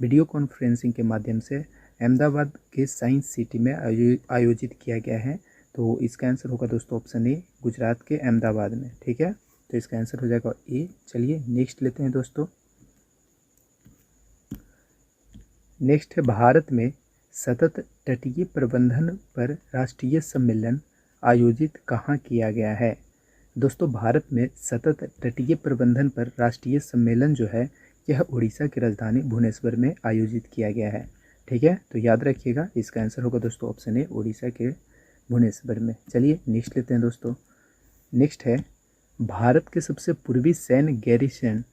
वीडियो कॉन्फ्रेंसिंग के माध्यम से अहमदाबाद के साइंस सिटी में आयोजित किया गया है। तो इसका आंसर होगा दोस्तों ऑप्शन ए, गुजरात के अहमदाबाद में, ठीक है। तो इसका आंसर हो जाएगा ए। चलिए नेक्स्ट लेते हैं दोस्तों। नेक्स्ट है भारत में सतत तटीय प्रबंधन पर राष्ट्रीय सम्मेलन आयोजित कहाँ किया गया है? दोस्तों भारत में सतत तटीय प्रबंधन पर राष्ट्रीय सम्मेलन जो है यह उड़ीसा की राजधानी भुवनेश्वर में आयोजित किया गया है। ठीक है, तो याद रखिएगा, इसका आंसर होगा दोस्तों ऑप्शन ए, उड़ीसा के भुवनेश्वर में। चलिए नेक्स्ट लेते हैं दोस्तों। नेक्स्ट है, भारत के सबसे पूर्वी सैन्य गैरिसन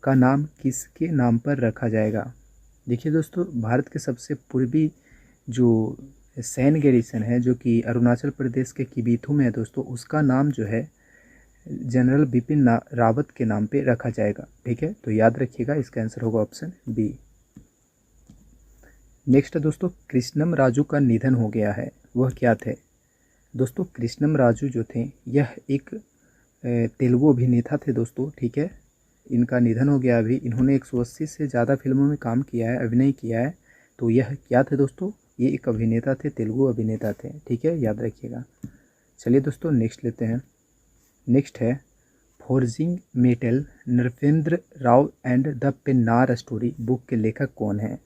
का नाम किसके नाम पर रखा जाएगा? देखिए दोस्तों, भारत के सबसे पूर्वी जो सैन्य गैरिसन है जो कि अरुणाचल प्रदेश के किबीथू में है दोस्तों, उसका नाम जो है जनरल बिपिन रावत के नाम पे रखा जाएगा। ठीक है, तो याद रखिएगा, इसका आंसर होगा ऑप्शन बी। नेक्स्ट है दोस्तों, कृष्णम राजू का निधन हो गया है, वह क्या थे? दोस्तों कृष्णम राजू जो थे यह एक तेलुगु अभिनेता थे दोस्तों। ठीक है, इनका निधन हो गया अभी। इन्होंने 180 से ज़्यादा फिल्मों में काम किया है, अभिनय किया है। तो यह क्या थे दोस्तों? ये एक अभिनेता थे, तेलुगु अभिनेता थे। ठीक है, याद रखिएगा। चलिए दोस्तों नेक्स्ट लेते हैं। नेक्स्ट है, forging metal Narpendra Rao and the Pennar story book के लेखक कौन है?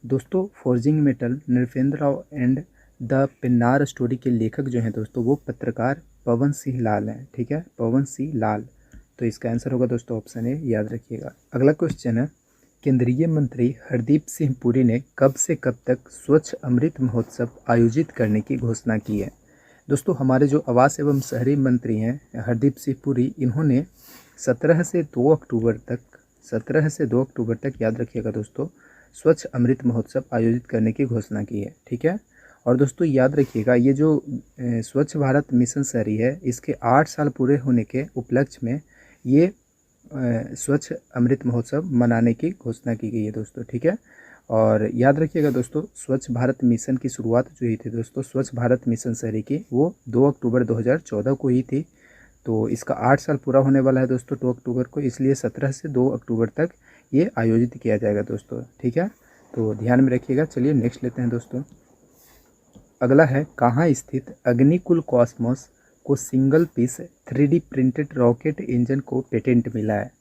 दोस्तों forging metal Narpendra Rao and the Pennar story के लेखक जो हैं दोस्तों वो पत्रकार पवन सिंह लाल हैं। ठीक है, पवन सिंह लाल। तो इसका आंसर होगा दोस्तों ऑप्शन ए, याद रखिएगा। अगला क्वेश्चन है, केंद्रीय मंत्री हरदीप सिंह पुरी ने कब से कब तक स्वच्छ अमृत महोत्सव आयोजित करने की घोषणा की है? दोस्तों हमारे जो आवास एवं शहरी मंत्री हैं हरदीप सिंह पुरी, इन्होंने 17 से 2 अक्टूबर तक याद रखिएगा दोस्तों, स्वच्छ अमृत महोत्सव आयोजित करने की घोषणा की है। ठीक है, और दोस्तों याद रखिएगा, ये जो स्वच्छ भारत मिशन शहरी है, इसके 8 साल पूरे होने के उपलक्ष्य में ये स्वच्छ अमृत महोत्सव मनाने की घोषणा की गई है दोस्तों। ठीक है, और याद रखिएगा दोस्तों, स्वच्छ भारत मिशन की शुरुआत जो हुई थी दोस्तों, स्वच्छ भारत मिशन शहरी की, वो 2 अक्टूबर 2014 को ही थी। तो इसका 8 साल पूरा होने वाला है दोस्तों 2 अक्टूबर को, इसलिए 17 से 2 अक्टूबर तक ये आयोजित किया जाएगा दोस्तों। ठीक है, तो ध्यान में रखिएगा। चलिए नेक्स्ट लेते हैं दोस्तों। अगला है, कहाँ स्थित अग्निकुल कॉस्मोस को single piece 3D printed rocket engine को पेटेंट मिला है?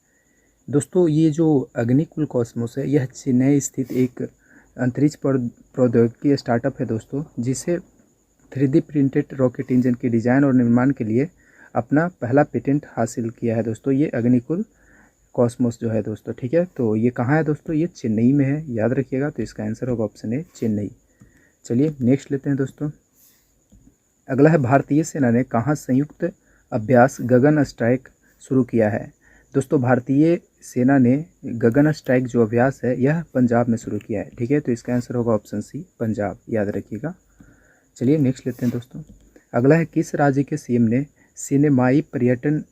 दोस्तों ये जो अग्निकुल कॉस्मोस है यह चेन्नई स्थित एक अंतरिक्ष प्रौद्योगिकी स्टार्टअप है दोस्तों, जिसे 3D प्रिंटेड रॉकेट इंजन के डिज़ाइन और निर्माण के लिए अपना पहला पेटेंट हासिल किया है दोस्तों, ये अग्निकुल कॉस्मोस जो है दोस्तों। ठीक है, तो ये कहाँ है दोस्तों? ये चेन्नई में है, याद रखिएगा। तो इसका आंसर होगा ऑप्शन ए, चेन्नई। चलिए नेक्स्ट लेते हैं दोस्तों। अगला है, भारतीय सेना ने कहाँ संयुक्त अभ्यास गगन स्ट्राइक शुरू किया है? दोस्तों भारतीय सेना ने गगन स्ट्राइक जो अभ्यास है यह पंजाब में शुरू किया है। ठीक है, तो इसका आंसर होगा ऑप्शन सी, पंजाब, याद रखिएगा। चलिए नेक्स्ट लेते हैं दोस्तों। अगला है, किस राज्य के सीएम ने सिनेमाई पर्यटन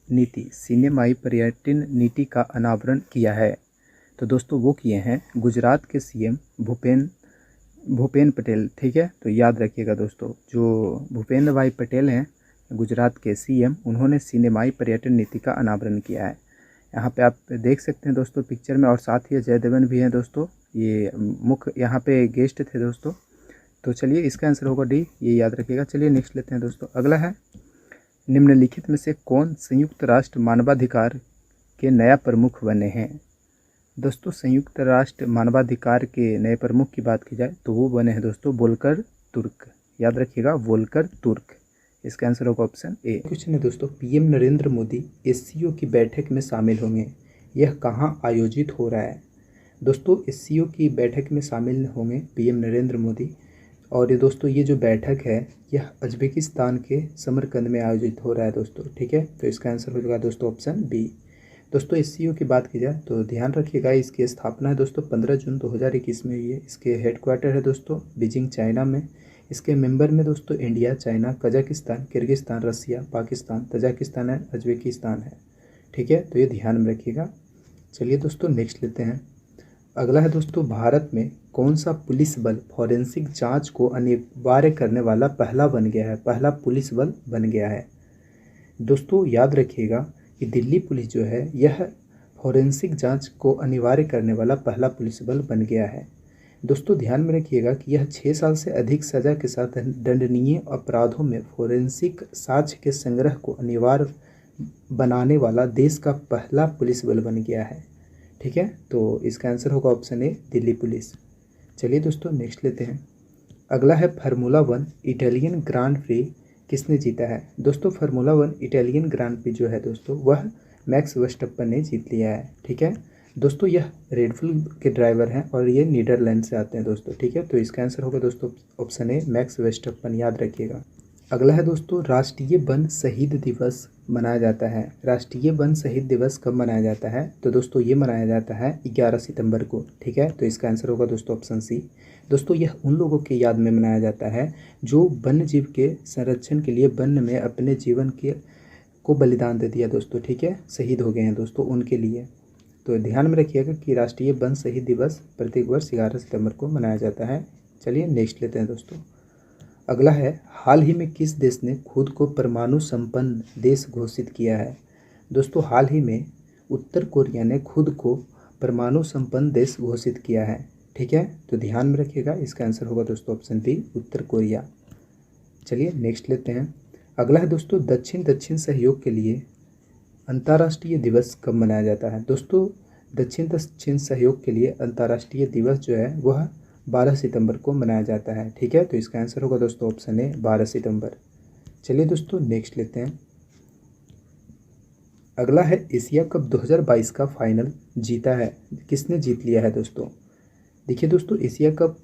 नीति का अनावरण किया है? तो दोस्तों वो किए हैं गुजरात के सीएम भूपेन पटेल। ठीक है, तो याद रखिएगा दोस्तों, जो भूपेंद्र भाई पटेल हैं गुजरात के सीएम, उन्होंने सिनेमाई पर्यटन नीति का अनावरण किया है। यहाँ पे आप देख सकते हैं दोस्तों पिक्चर में, और साथ ही अजय देवगन भी हैं दोस्तों, ये मुख्य यहाँ पे गेस्ट थे दोस्तों। तो चलिए इसका आंसर होगा डी, ये याद रखिएगा। चलिए नेक्स्ट लेते हैं दोस्तों। अगला है, निम्नलिखित में से कौन संयुक्त राष्ट्र मानवाधिकार के नया प्रमुख बने हैं? दोस्तों संयुक्त राष्ट्र मानवाधिकार के नए प्रमुख की बात की जाए तो वो बने हैं दोस्तों वोल्कर तुर्क, याद रखिएगा, वोल्कर तुर्क। इसका आंसर होगा ऑप्शन ए। क्वेश्चन है दोस्तों, पीएम नरेंद्र मोदी एससीओ की बैठक में शामिल होंगे, यह कहाँ आयोजित हो रहा है? दोस्तों एससीओ की बैठक में शामिल होंगे पीएम नरेंद्र मोदी, और ये दोस्तों ये जो बैठक है यह उज्बेकिस्तान के समरकंद में आयोजित हो रहा है दोस्तों। ठीक है, तो इसका आंसर हो जाएगा दोस्तों ऑप्शन बी। दोस्तों एससीओ की बात की जाए तो ध्यान रखिएगा, इसकी स्थापना है दोस्तों 15 जून 2021 में हुई है। इसके हेडक्वार्टर है दोस्तों बीजिंग चाइना में। इसके मेंबर में दोस्तों India, China, Kazakhstan, Kyrgyzstan, Russia, Pakistan, Tajikistan and Uzbekistan है। ठीक है, तो ये ध्यान में रखिएगा। चलिए दोस्तों नेक्स्ट लेते हैं। अगला है दोस्तों, भारत में कौन सा पुलिस बल फॉरेंसिक जांच को अनिवार्य करने वाला पहला पुलिस बल बन गया है? दोस्तों याद रखिएगा कि दिल्ली पुलिस जो है यह फॉरेंसिक जांच को अनिवार्य करने वाला पहला पुलिस बल बन गया है। दोस्तों ध्यान में रखिएगा कि यह 6 साल से अधिक सज़ा के साथ दंडनीय अपराधों में फॉरेंसिक साक्ष्य के संग्रह को अनिवार्य बनाने वाला देश का पहला पुलिस बल बन गया है। ठीक है, तो इसका आंसर होगा ऑप्शन ए, दिल्ली पुलिस। चलिए दोस्तों नेक्स्ट लेते हैं। अगला है formula one Italian grand pre किसने जीता है। दोस्तों formula one Italian grand pre जो है दोस्तों वह मैक्स वर्स्टप्पन ने जीत लिया है। ठीक है दोस्तों, यह रेडबुल के ड्राइवर हैं और ये नीदरलैंड से आते हैं दोस्तों। ठीक है, तो इसका आंसर होगा दोस्तों ऑप्शन ए मैक्स वर्स्टप्पन, याद रखिएगा। अगला है दोस्तों राष्ट्रीय वन शहीद दिवस मनाया जाता है। राष्ट्रीय वन शहीद दिवस कब मनाया जाता है, तो दोस्तों ये मनाया जाता है 11 सितंबर को। ठीक है, तो इसका आंसर होगा दोस्तों ऑप्शन सी। दोस्तों यह उन लोगों के याद में मनाया जाता है जो वन्य जीव के संरक्षण के लिए वन में अपने जीवन के को बलिदान दे दिया दोस्तों। ठीक है, शहीद हो गए हैं दोस्तों, उनके लिए। तो ध्यान में रखिएगा कि राष्ट्रीय वन शहीद दिवस प्रत्येक वर्ष 11 सितंबर को मनाया जाता है। चलिए नेक्स्ट लेते हैं दोस्तों। अगला है हाल ही में किस देश ने खुद को परमाणु संपन्न देश घोषित किया है। दोस्तों हाल ही में उत्तर कोरिया ने खुद को परमाणु संपन्न देश घोषित किया है। ठीक है, तो ध्यान में रखिएगा, इसका आंसर होगा दोस्तों ऑप्शन बी उत्तर कोरिया। चलिए नेक्स्ट लेते हैं। अगला है दोस्तों दक्षिण दक्षिण सहयोग के लिए अंतर्राष्ट्रीय दिवस कब मनाया जाता है। दोस्तों दक्षिण दक्षिण सहयोग के लिए अंतर्राष्ट्रीय दिवस जो है वह 12 सितंबर को मनाया जाता है। ठीक है, तो इसका आंसर होगा दोस्तों ऑप्शन ए 12 सितंबर। चलिए दोस्तों नेक्स्ट लेते हैं। अगला है एशिया कप 2022 का फाइनल जीता है, किसने जीत लिया है दोस्तों। देखिए दोस्तों एशिया कप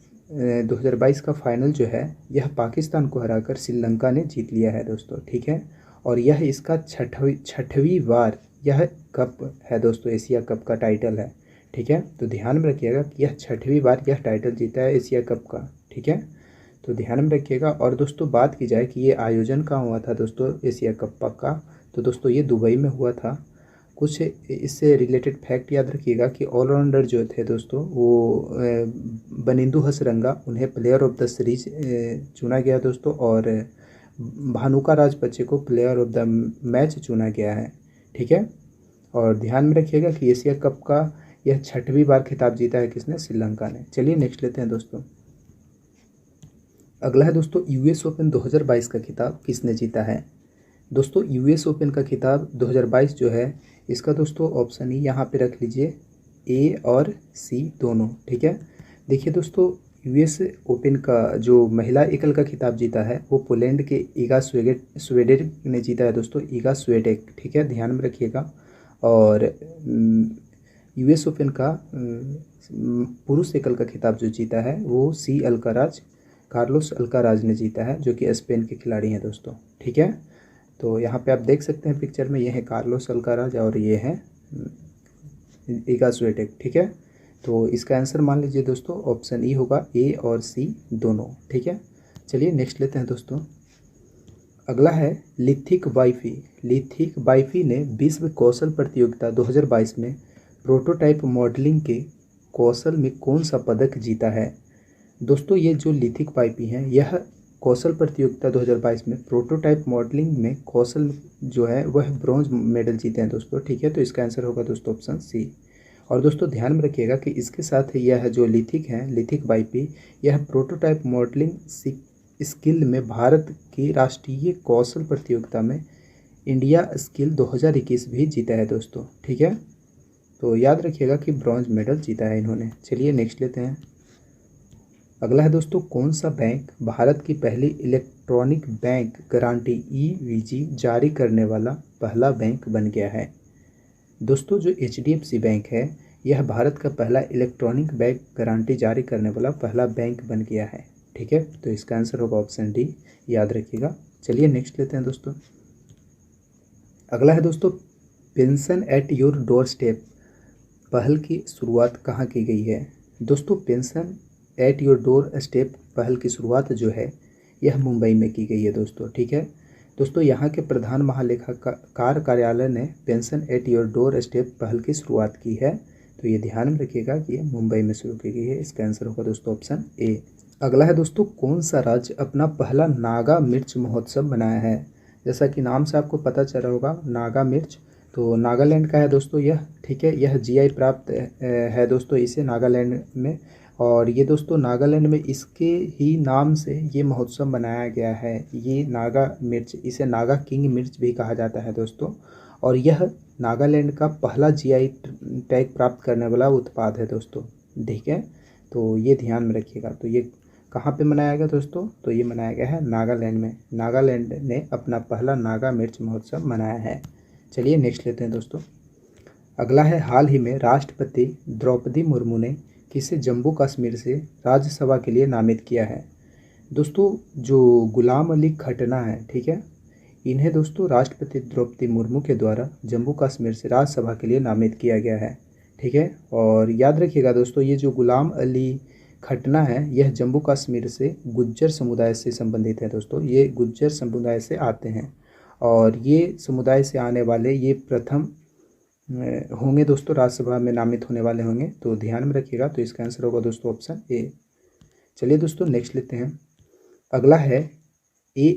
2022 का फाइनल जो है यह पाकिस्तान को हराकर श्रीलंका ने जीत लिया है दोस्तों। ठीक है, और यह इसका छठवीं बार यह कप है दोस्तों, एशिया कप का टाइटल है। ठीक है, तो ध्यान में रखिएगा कि यह छठवीं बार यह टाइटल जीता है एशिया कप का। ठीक है, तो ध्यान में रखिएगा। और दोस्तों बात की जाए कि ये आयोजन कहाँ हुआ था दोस्तों एशिया कप का, तो दोस्तों ये दुबई में हुआ था। कुछ इससे रिलेटेड फैक्ट याद रखिएगा कि ऑलराउंडर जो थे दोस्तों वो बनिंदु हसरंगा, उन्हें प्लेयर ऑफ द सीरीज चुना गया दोस्तों, और भानुका राजपक्षे को प्लेयर ऑफ द मैच चुना गया है। ठीक है, और ध्यान में रखिएगा कि एशिया कप का यह छठवीं बार खिताब जीता है किसने, श्रीलंका ने। चलिए नेक्स्ट लेते हैं दोस्तों। अगला है दोस्तों यूएस ओपन 2022 का खिताब किसने जीता है। दोस्तों यूएस ओपन का खिताब 2022 जो है इसका दोस्तों ऑप्शन ही यहाँ पे रख लीजिए, ए और सी दोनों। ठीक है, देखिए दोस्तों यूएस ओपन का जो महिला एकल का खिताब जीता है वो पोलैंड के ईगा स्वीडेक ने जीता है दोस्तों, ईगा स्वीडेक। ठीक है, ध्यान में रखिएगा। और यूएस ओपन का पुरुष एकल का खिताब जो जीता है वो कार्लोस अल्काराज ने जीता है, जो कि स्पेन के खिलाड़ी हैं दोस्तों। ठीक है, तो यहाँ पे आप देख सकते हैं पिक्चर में, ये है कार्लोस अल्काराज और ये है ईगा स्वीडेक। ठीक है, तो इसका आंसर मान लीजिए दोस्तों ऑप्शन ई होगा, ए और सी दोनों। ठीक है, चलिए नेक्स्ट लेते हैं दोस्तों। अगला है लिथिक बाइफी ने विश्व कौशल प्रतियोगिता 2022 में प्रोटोटाइप मॉडलिंग के कौशल में कौन सा पदक जीता है। दोस्तों ये जो लिथिक बाइफी हैं यह कौशल प्रतियोगिता 2022 में प्रोटोटाइप मॉडलिंग में कौशल जो है वह ब्रॉन्ज मेडल जीते हैं दोस्तों। ठीक है, तो इसका आंसर होगा दोस्तों ऑप्शन सी। और दोस्तों ध्यान में रखिएगा कि इसके साथ यह जो लिथिक बाइफी यह प्रोटोटाइप मॉडलिंग स्किल में भारत की राष्ट्रीय कौशल प्रतियोगिता में इंडिया स्किल 2021 भी जीता है दोस्तों। ठीक है, तो याद रखिएगा कि ब्रॉन्ज मेडल जीता है इन्होंने। चलिए नेक्स्ट लेते हैं। अगला है दोस्तों कौन सा बैंक भारत की पहली इलेक्ट्रॉनिक बैंक गारंटी ईवीजी जारी करने वाला पहला बैंक बन गया है। दोस्तों जो एचडीएफसी बैंक है यह भारत का पहला इलेक्ट्रॉनिक बैंक गारंटी जारी करने वाला पहला बैंक बन गया है। ठीक है, तो इसका आंसर होगा ऑप्शन डी, याद रखिएगा। चलिए नेक्स्ट लेते हैं दोस्तों। अगला है दोस्तों pension at your door step पहल की शुरुआत कहाँ की गई है। दोस्तों pension at your door step पहल की शुरुआत जो है यह मुंबई में की गई है दोस्तों। ठीक है, दोस्तों यहाँ के प्रधान महालेखाकार कार्यालय ने pension at your door step पहल की शुरुआत की है, तो ये ध्यान में रखिएगा कि यह मुंबई में शुरू की गई है। इसका आंसर होगा दोस्तों ऑप्शन ए। अगला है दोस्तों कौन सा राज्य अपना पहला नागा मिर्च महोत्सव बनाया है। जैसा कि नाम से आपको पता चला होगा नागा मिर्च, तो नागालैंड का है दोस्तों यह। ठीक है, यह जीआई प्राप्त है दोस्तों इसे नागालैंड में, और ये दोस्तों नागालैंड में इसके ही नाम से ये महोत्सव मनाया गया है। ये नागा मिर्च, इसे नागा किंग मिर्च भी कहा जाता है दोस्तों, और यह नागालैंड का पहला जीआई टैग प्राप्त करने वाला उत्पाद है दोस्तों। ठीक है, तो ये ध्यान में रखिएगा। तो ये कहाँ पे मनाया गया दोस्तों? तो ये मनाया गया है नागालैंड में। नागालैंड ने अपना पहला नागा मिर्च महोत्सव मनाया है। चलिए नेक्स्ट लेते हैं दोस्तों। अगला है, हाल ही में राष्ट्रपति द्रौपदी मुर्मू ने किसे जम्मू कश्मीर से राज्यसभा के लिए नामित किया है? दोस्तों जो गुलाम अली खटना है, ठीक है, इन्हें दोस्तों राष्ट्रपति द्रौपदी मुर्मू के द्वारा जम्मू कश्मीर से राज्यसभा के लिए नामित किया गया है। ठीक है, और याद रखिएगा दोस्तों, ये जो गुलाम अली खटना है यह जम्मू कश्मीर से गुज्जर समुदाय से संबंधित है दोस्तों। ये गुज्जर समुदाय से आते हैं और ये समुदाय से आने वाले ये प्रथम होंगे दोस्तों, राज्यसभा में नामित होने वाले होंगे, तो ध्यान में रखिएगा। तो इसका आंसर होगा दोस्तों ऑप्शन ए। चलिए दोस्तों नेक्स्ट लेते हैं। अगला है, ए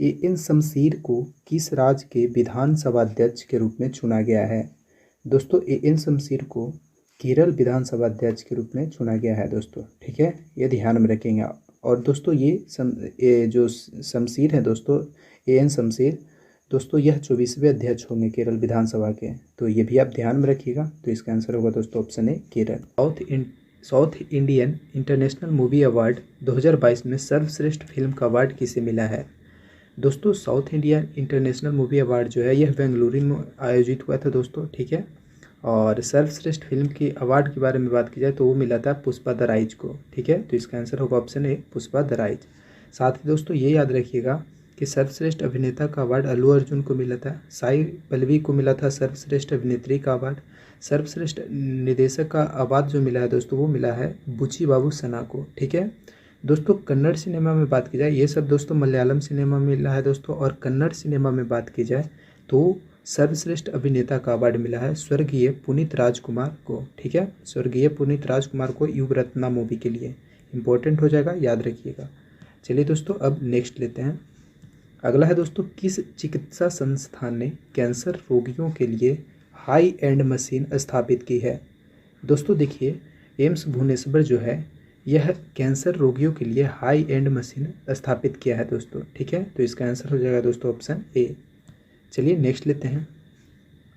एन शमसीर को किस राज्य के विधानसभा अध्यक्ष के रूप में चुना गया है? दोस्तों ए एन शमसीर को केरल विधानसभा अध्यक्ष के रूप में चुना गया है दोस्तों। ठीक है, ये ध्यान में रखेंगे। और दोस्तों ये जो शमसीर है दोस्तों, ए एन शमसीर दोस्तों, यह 24वें अध्यक्ष होंगे केरल विधानसभा के, तो ये भी आप ध्यान में रखिएगा। तो इसका आंसर होगा दोस्तों option A Kerala. South Indian international movie award 2022 में सर्वश्रेष्ठ फिल्म का अवार्ड किसे मिला है? दोस्तों south Indian international movie award जो है यह बेंगलुरु में आयोजित हुआ था दोस्तों। ठीक है, और सर्वश्रेष्ठ फिल्म की अवार्ड के बारे में बात की जाए तो वो मिला था पुष्पा द राइज को। ठीक है, तो इसका आंसर होगा option A Pushpa the rise. साथ ही दोस्तों ये याद रखिएगा कि सर्वश्रेष्ठ अभिनेता का अवार्ड अल्लू अर्जुन को मिला था, साई पल्लवी को मिला था सर्वश्रेष्ठ अभिनेत्री का अवार्ड, सर्वश्रेष्ठ निर्देशक का अवार्ड जो मिला है दोस्तों वो मिला है बुची बाबू सना को। ठीक है दोस्तों, कन्नड़ सिनेमा में बात की जाए, ये सब दोस्तों मलयालम सिनेमा में मिला है दोस्तों, और कन्नड़ सिनेमा में बात की जाए तो सर्वश्रेष्ठ अभिनेता का अवार्ड मिला है स्वर्गीय पुनीत राजकुमार को। ठीक है, स्वर्गीय पुनीत राजकुमार को युग रत्ना मूवी के लिए, इंपॉर्टेंट हो जाएगा, याद रखिएगा। चलिए दोस्तों अब नेक्स्ट लेते हैं। अगला है दोस्तों, किस चिकित्सा संस्थान ने कैंसर रोगियों के लिए हाई एंड मशीन स्थापित की है? दोस्तों देखिए, एम्स भुवनेश्वर जो है यह कैंसर रोगियों के लिए हाई एंड मशीन स्थापित किया है दोस्तों। ठीक है, तो इसका आंसर हो जाएगा दोस्तों ऑप्शन ए। चलिए नेक्स्ट लेते हैं।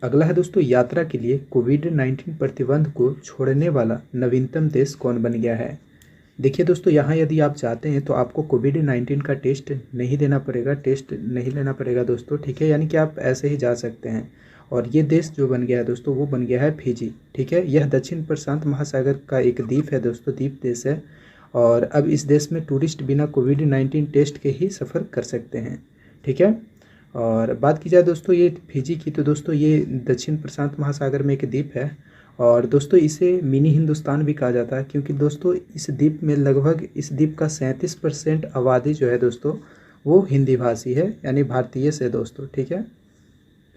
अगला है दोस्तों, यात्रा के लिए कोविड-19 प्रतिबंध को छोड़ने वाला नवीनतम देश कौन बन गया है? देखिए दोस्तों, यहाँ यदि आप चाहते हैं तो आपको कोविड-19 का टेस्ट नहीं देना पड़ेगा, टेस्ट नहीं लेना पड़ेगा दोस्तों। ठीक है, यानी कि आप ऐसे ही जा सकते हैं। और ये देश जो बन गया है दोस्तों वो बन गया है फिजी। ठीक है, यह दक्षिण प्रशांत महासागर का एक द्वीप है दोस्तों, द्वीप देश है। और अब इस देश में टूरिस्ट बिना कोविड-19 टेस्ट के ही सफ़र कर सकते हैं। ठीक है, और बात की जाए दोस्तों ये फिजी की, तो दोस्तों ये दक्षिण प्रशांत महासागर में एक द्वीप है। और दोस्तों इसे मिनी हिंदुस्तान भी कहा जाता है, क्योंकि दोस्तों इस द्वीप में लगभग इस द्वीप का 37% आबादी जो है दोस्तों वो हिंदी भाषी है, यानी भारतीय से दोस्तों। ठीक है,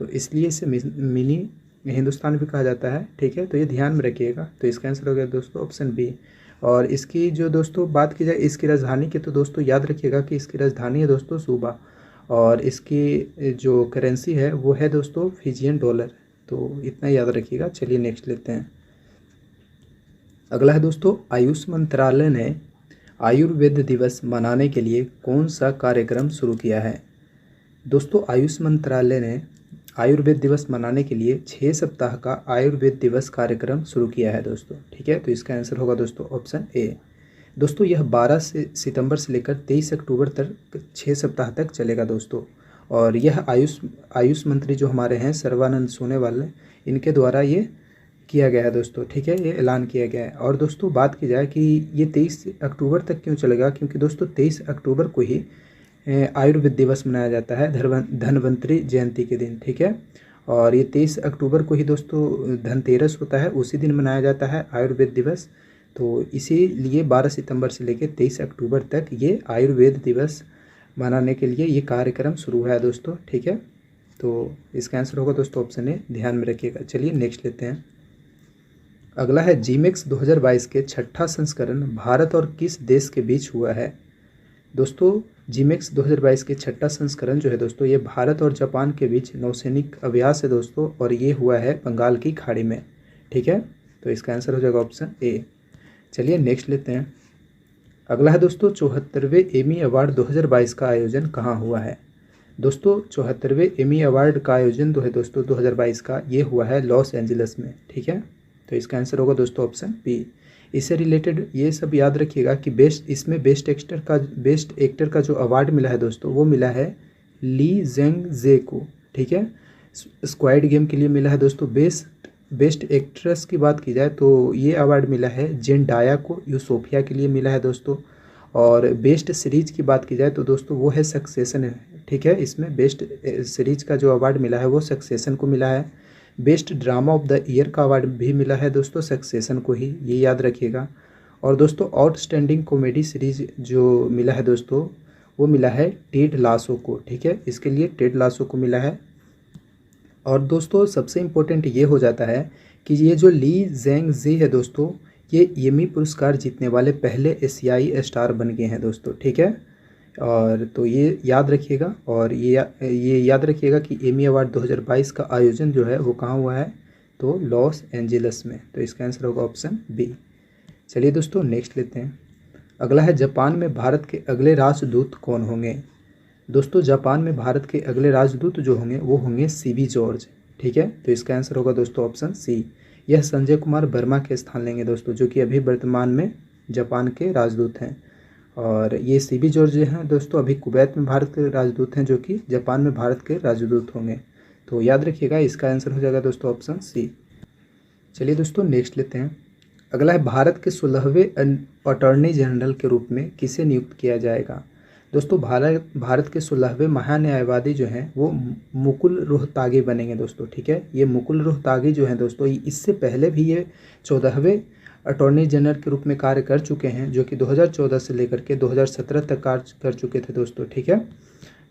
तो इसलिए इसे मिनी हिंदुस्तान भी कहा जाता है। ठीक है, तो ये ध्यान में रखिएगा। तो इसका आंसर हो गया दोस्तों ऑप्शन बी। और इसकी जो दोस्तों बात की जाए इसकी राजधानी की, तो दोस्तों याद रखिएगा कि इसकी राजधानी है दोस्तों सूबा, और इसकी जो करेंसी है वो है दोस्तों फिजियन डॉलर, तो इतना याद रखिएगा। चलिए नेक्स्ट लेते हैं। अगला है दोस्तों, आयुष मंत्रालय ने आयुर्वेद दिवस मनाने के लिए कौन सा कार्यक्रम शुरू किया है? दोस्तों आयुष मंत्रालय ने आयुर्वेद दिवस मनाने के लिए 6 सप्ताह का आयुर्वेद दिवस कार्यक्रम शुरू किया है दोस्तों। ठीक है, तो इसका आंसर होगा दोस्तों ऑप्शन ए। दोस्तों यह 12 सितंबर से लेकर 23 अक्टूबर तक 6 सप्ताह तक चलेगा दोस्तों। और यह आयुष मंत्री जो हमारे हैं सर्बानंद सोनोवाल, इनके द्वारा ये किया गया है दोस्तों। ठीक है, ये ऐलान किया गया है। और दोस्तों बात की जाए कि ये 23 अक्टूबर तक क्यों चलेगा, क्योंकि दोस्तों 23 अक्टूबर को ही आयुर्वेद दिवस मनाया जाता है धन्वंतरि जयंती के दिन। ठीक है, और ये 23 अक्टूबर को ही दोस्तों धनतेरस होता है, उसी दिन मनाया जाता है आयुर्वेद दिवस। तो इसीलिए 12 सितंबर से लेकर 23 अक्टूबर तक ये आयुर्वेद दिवस मनाने के लिए ये कार्यक्रम शुरू है दोस्तों। ठीक है, तो इसका आंसर होगा दोस्तों ऑप्शन ए, ध्यान में रखिएगा। चलिए नेक्स्ट लेते हैं। अगला है, जीमेक्स 2022 के 6ठा संस्करण भारत और किस देश के बीच हुआ है? दोस्तों जीमेक्स 2022 के 6ठा संस्करण जो है दोस्तों ये भारत और जापान के बीच नौसैनिक अभ्यास है दोस्तों, और ये हुआ है बंगाल की खाड़ी में। ठीक है, तो इसका आंसर हो जाएगा ऑप्शन ए। चलिए नेक्स्ट लेते हैं। अगला है दोस्तों, 74वें एमी अवार्ड 2022 का आयोजन कहाँ हुआ है? दोस्तों 74वें एमी अवार्ड का आयोजन जो है दोस्तों 2022 का ये हुआ है लॉस एंजल्स में। ठीक है, तो इसका आंसर होगा दोस्तों ऑप्शन बी। इससे रिलेटेड ये सब याद रखिएगा कि इसमें बेस्ट एक्टर का जो अवार्ड मिला है दोस्तों वो मिला है ली जेंग जे को, ठीक है। स्क्वाड गेम के लिए मिला है दोस्तों। बेस्ट एक्ट्रेस की बात की जाए तो ये अवार्ड मिला है जेंडाया को, यूसोफिया के लिए मिला है दोस्तों। और बेस्ट सीरीज की बात की जाए तो दोस्तों वो है सक्सेशन है, ठीक है। इसमें बेस्ट सीरीज का जो अवार्ड मिला है वो सक्सेशन को मिला है। Best drama of the year का अवार्ड भी मिला है दोस्तों सक्सेशन को ही, ये याद रखिएगा। और दोस्तों आउटस्टैंडिंग कॉमेडी सीरीज जो मिला है दोस्तों वो मिला है टेड लासो को, ठीक है। इसके लिए टेड लासो को मिला है। और दोस्तों सबसे इम्पोर्टेंट ये हो जाता है कि ये जो ली जेंग जी है दोस्तों ये एमी पुरस्कार जीतने वाले पहले एशियाई स्टार बन गए हैं दोस्तों, ठीक है। और तो ये याद रखिएगा। और ये याद रखिएगा कि एमी अवार्ड 2022 का आयोजन जो है वो कहाँ हुआ है, तो लॉस एंजल्स में। तो इसका आंसर होगा ऑप्शन बी। चलिए दोस्तों नेक्स्ट लेते हैं। अगला है जापान में भारत के अगले राजदूत कौन होंगे। दोस्तों जापान में भारत के अगले राजदूत जो होंगे वो होंगे सीबी जॉर्ज, ठीक है। तो इसका आंसर होगा दोस्तों ऑप्शन सी। यह संजय कुमार वर्मा के स्थान लेंगे दोस्तों, जो कि अभी वर्तमान में जापान के राजदूत हैं। और ये सीबी जॉर्ज जो हैं दोस्तों अभी कुवैत में भारत के राजदूत हैं, जो कि जापान में भारत के राजदूत होंगे। तो याद रखिएगा इसका आंसर हो जाएगा दोस्तों ऑप्शन सी। चलिए दोस्तों नेक्स्ट लेते हैं। अगला है भारत के 16वें अटॉर्नी जनरल के रूप में किसे नियुक्त किया जाएगा। दोस्तों भारत के 16वें महान्यायवादी जो हैं वो मुकुल रोहतागी बनेंगे दोस्तों, ठीक है। ये मुकुल रोहतागी जो हैं दोस्तों इससे पहले भी ये 14वें अटॉर्नी जनरल के रूप में कार्य कर चुके हैं, जो कि 2014 से लेकर के 2017 तक कार्य कर चुके थे दोस्तों, ठीक है।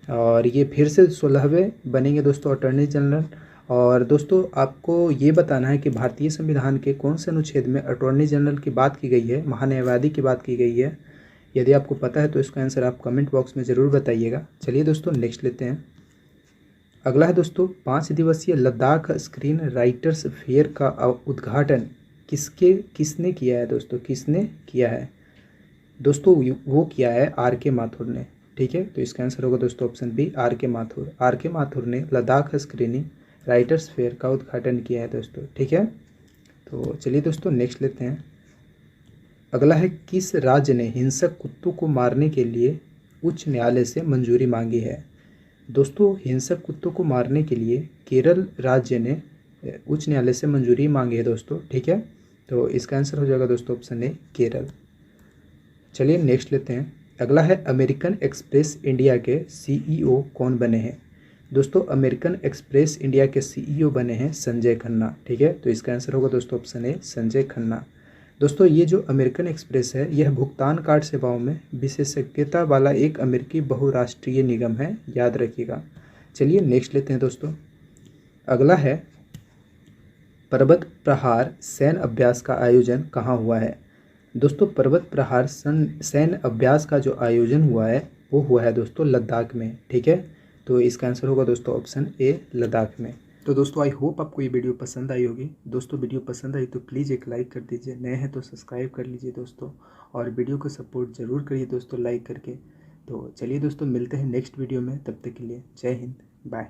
और ये फिर से 16वें बनेंगे दोस्तों अटॉर्नी जनरल। और दोस्तों आपको ये बताना है कि भारतीय संविधान के कौन से अनुच्छेद में अटॉर्नी जनरल की बात की गई है, महान्यायवादी की बात की गई है। यदि आपको पता है तो इसका आंसर आप कमेंट बॉक्स में ज़रूर बताइएगा। चलिए दोस्तों नेक्स्ट लेते हैं। अगला है दोस्तों 5 दिवसीय लद्दाख स्क्रीन राइटर्स फेयर का उद्घाटन किसने किया है दोस्तों, किसने किया है। दोस्तों वो किया है आर के माथुर ने, ठीक है। तो इसका आंसर होगा दोस्तों ऑप्शन बी आर के माथुर। आर के माथुर ने लद्दाख स्क्रीनिंग राइटर्स फेयर का उद्घाटन किया है दोस्तों, ठीक है। तो चलिए दोस्तों नेक्स्ट लेते हैं। अगला है किस राज्य ने हिंसक कुत्तों को मारने के लिए उच्च न्यायालय से मंजूरी मांगी है। दोस्तों हिंसक कुत्तों को मारने के लिए केरल राज्य ने उच्च न्यायालय से मंजूरी मांगी है दोस्तों, ठीक है। तो इसका आंसर हो जाएगा दोस्तों ऑप्शन ए केरल। चलिए नेक्स्ट लेते हैं। अगला है अमेरिकन एक्सप्रेस इंडिया के सीईओ कौन बने हैं। दोस्तों अमेरिकन एक्सप्रेस इंडिया के सीईओ बने हैं संजय खन्ना, ठीक है। तो इसका आंसर होगा दोस्तों ऑप्शन ए संजय खन्ना। दोस्तों ये जो अमेरिकन एक्सप्रेस है यह भुगतान कार्ड सेवाओं में विशेषज्ञता वाला एक अमेरिकी बहुराष्ट्रीय निगम है, याद रखिएगा। चलिए नेक्स्ट लेते हैं दोस्तों। अगला है पर्वत प्रहार सैन्य अभ्यास का आयोजन कहाँ हुआ है। दोस्तों पर्वत प्रहार सैन्य अभ्यास का जो आयोजन हुआ है वो हुआ है दोस्तों लद्दाख में, ठीक है। तो इसका आंसर होगा दोस्तों ऑप्शन ए लद्दाख में। तो दोस्तों आई होप आपको ये वीडियो पसंद आई होगी। दोस्तों वीडियो पसंद आई तो प्लीज़ एक लाइक कर दीजिए, नए हैं तो सब्सक्राइब कर लीजिए दोस्तों। और वीडियो को सपोर्ट ज़रूर करिए दोस्तों लाइक करके। तो चलिए दोस्तों मिलते हैं नेक्स्ट वीडियो में, तब तक के लिए जय हिंद, बाय।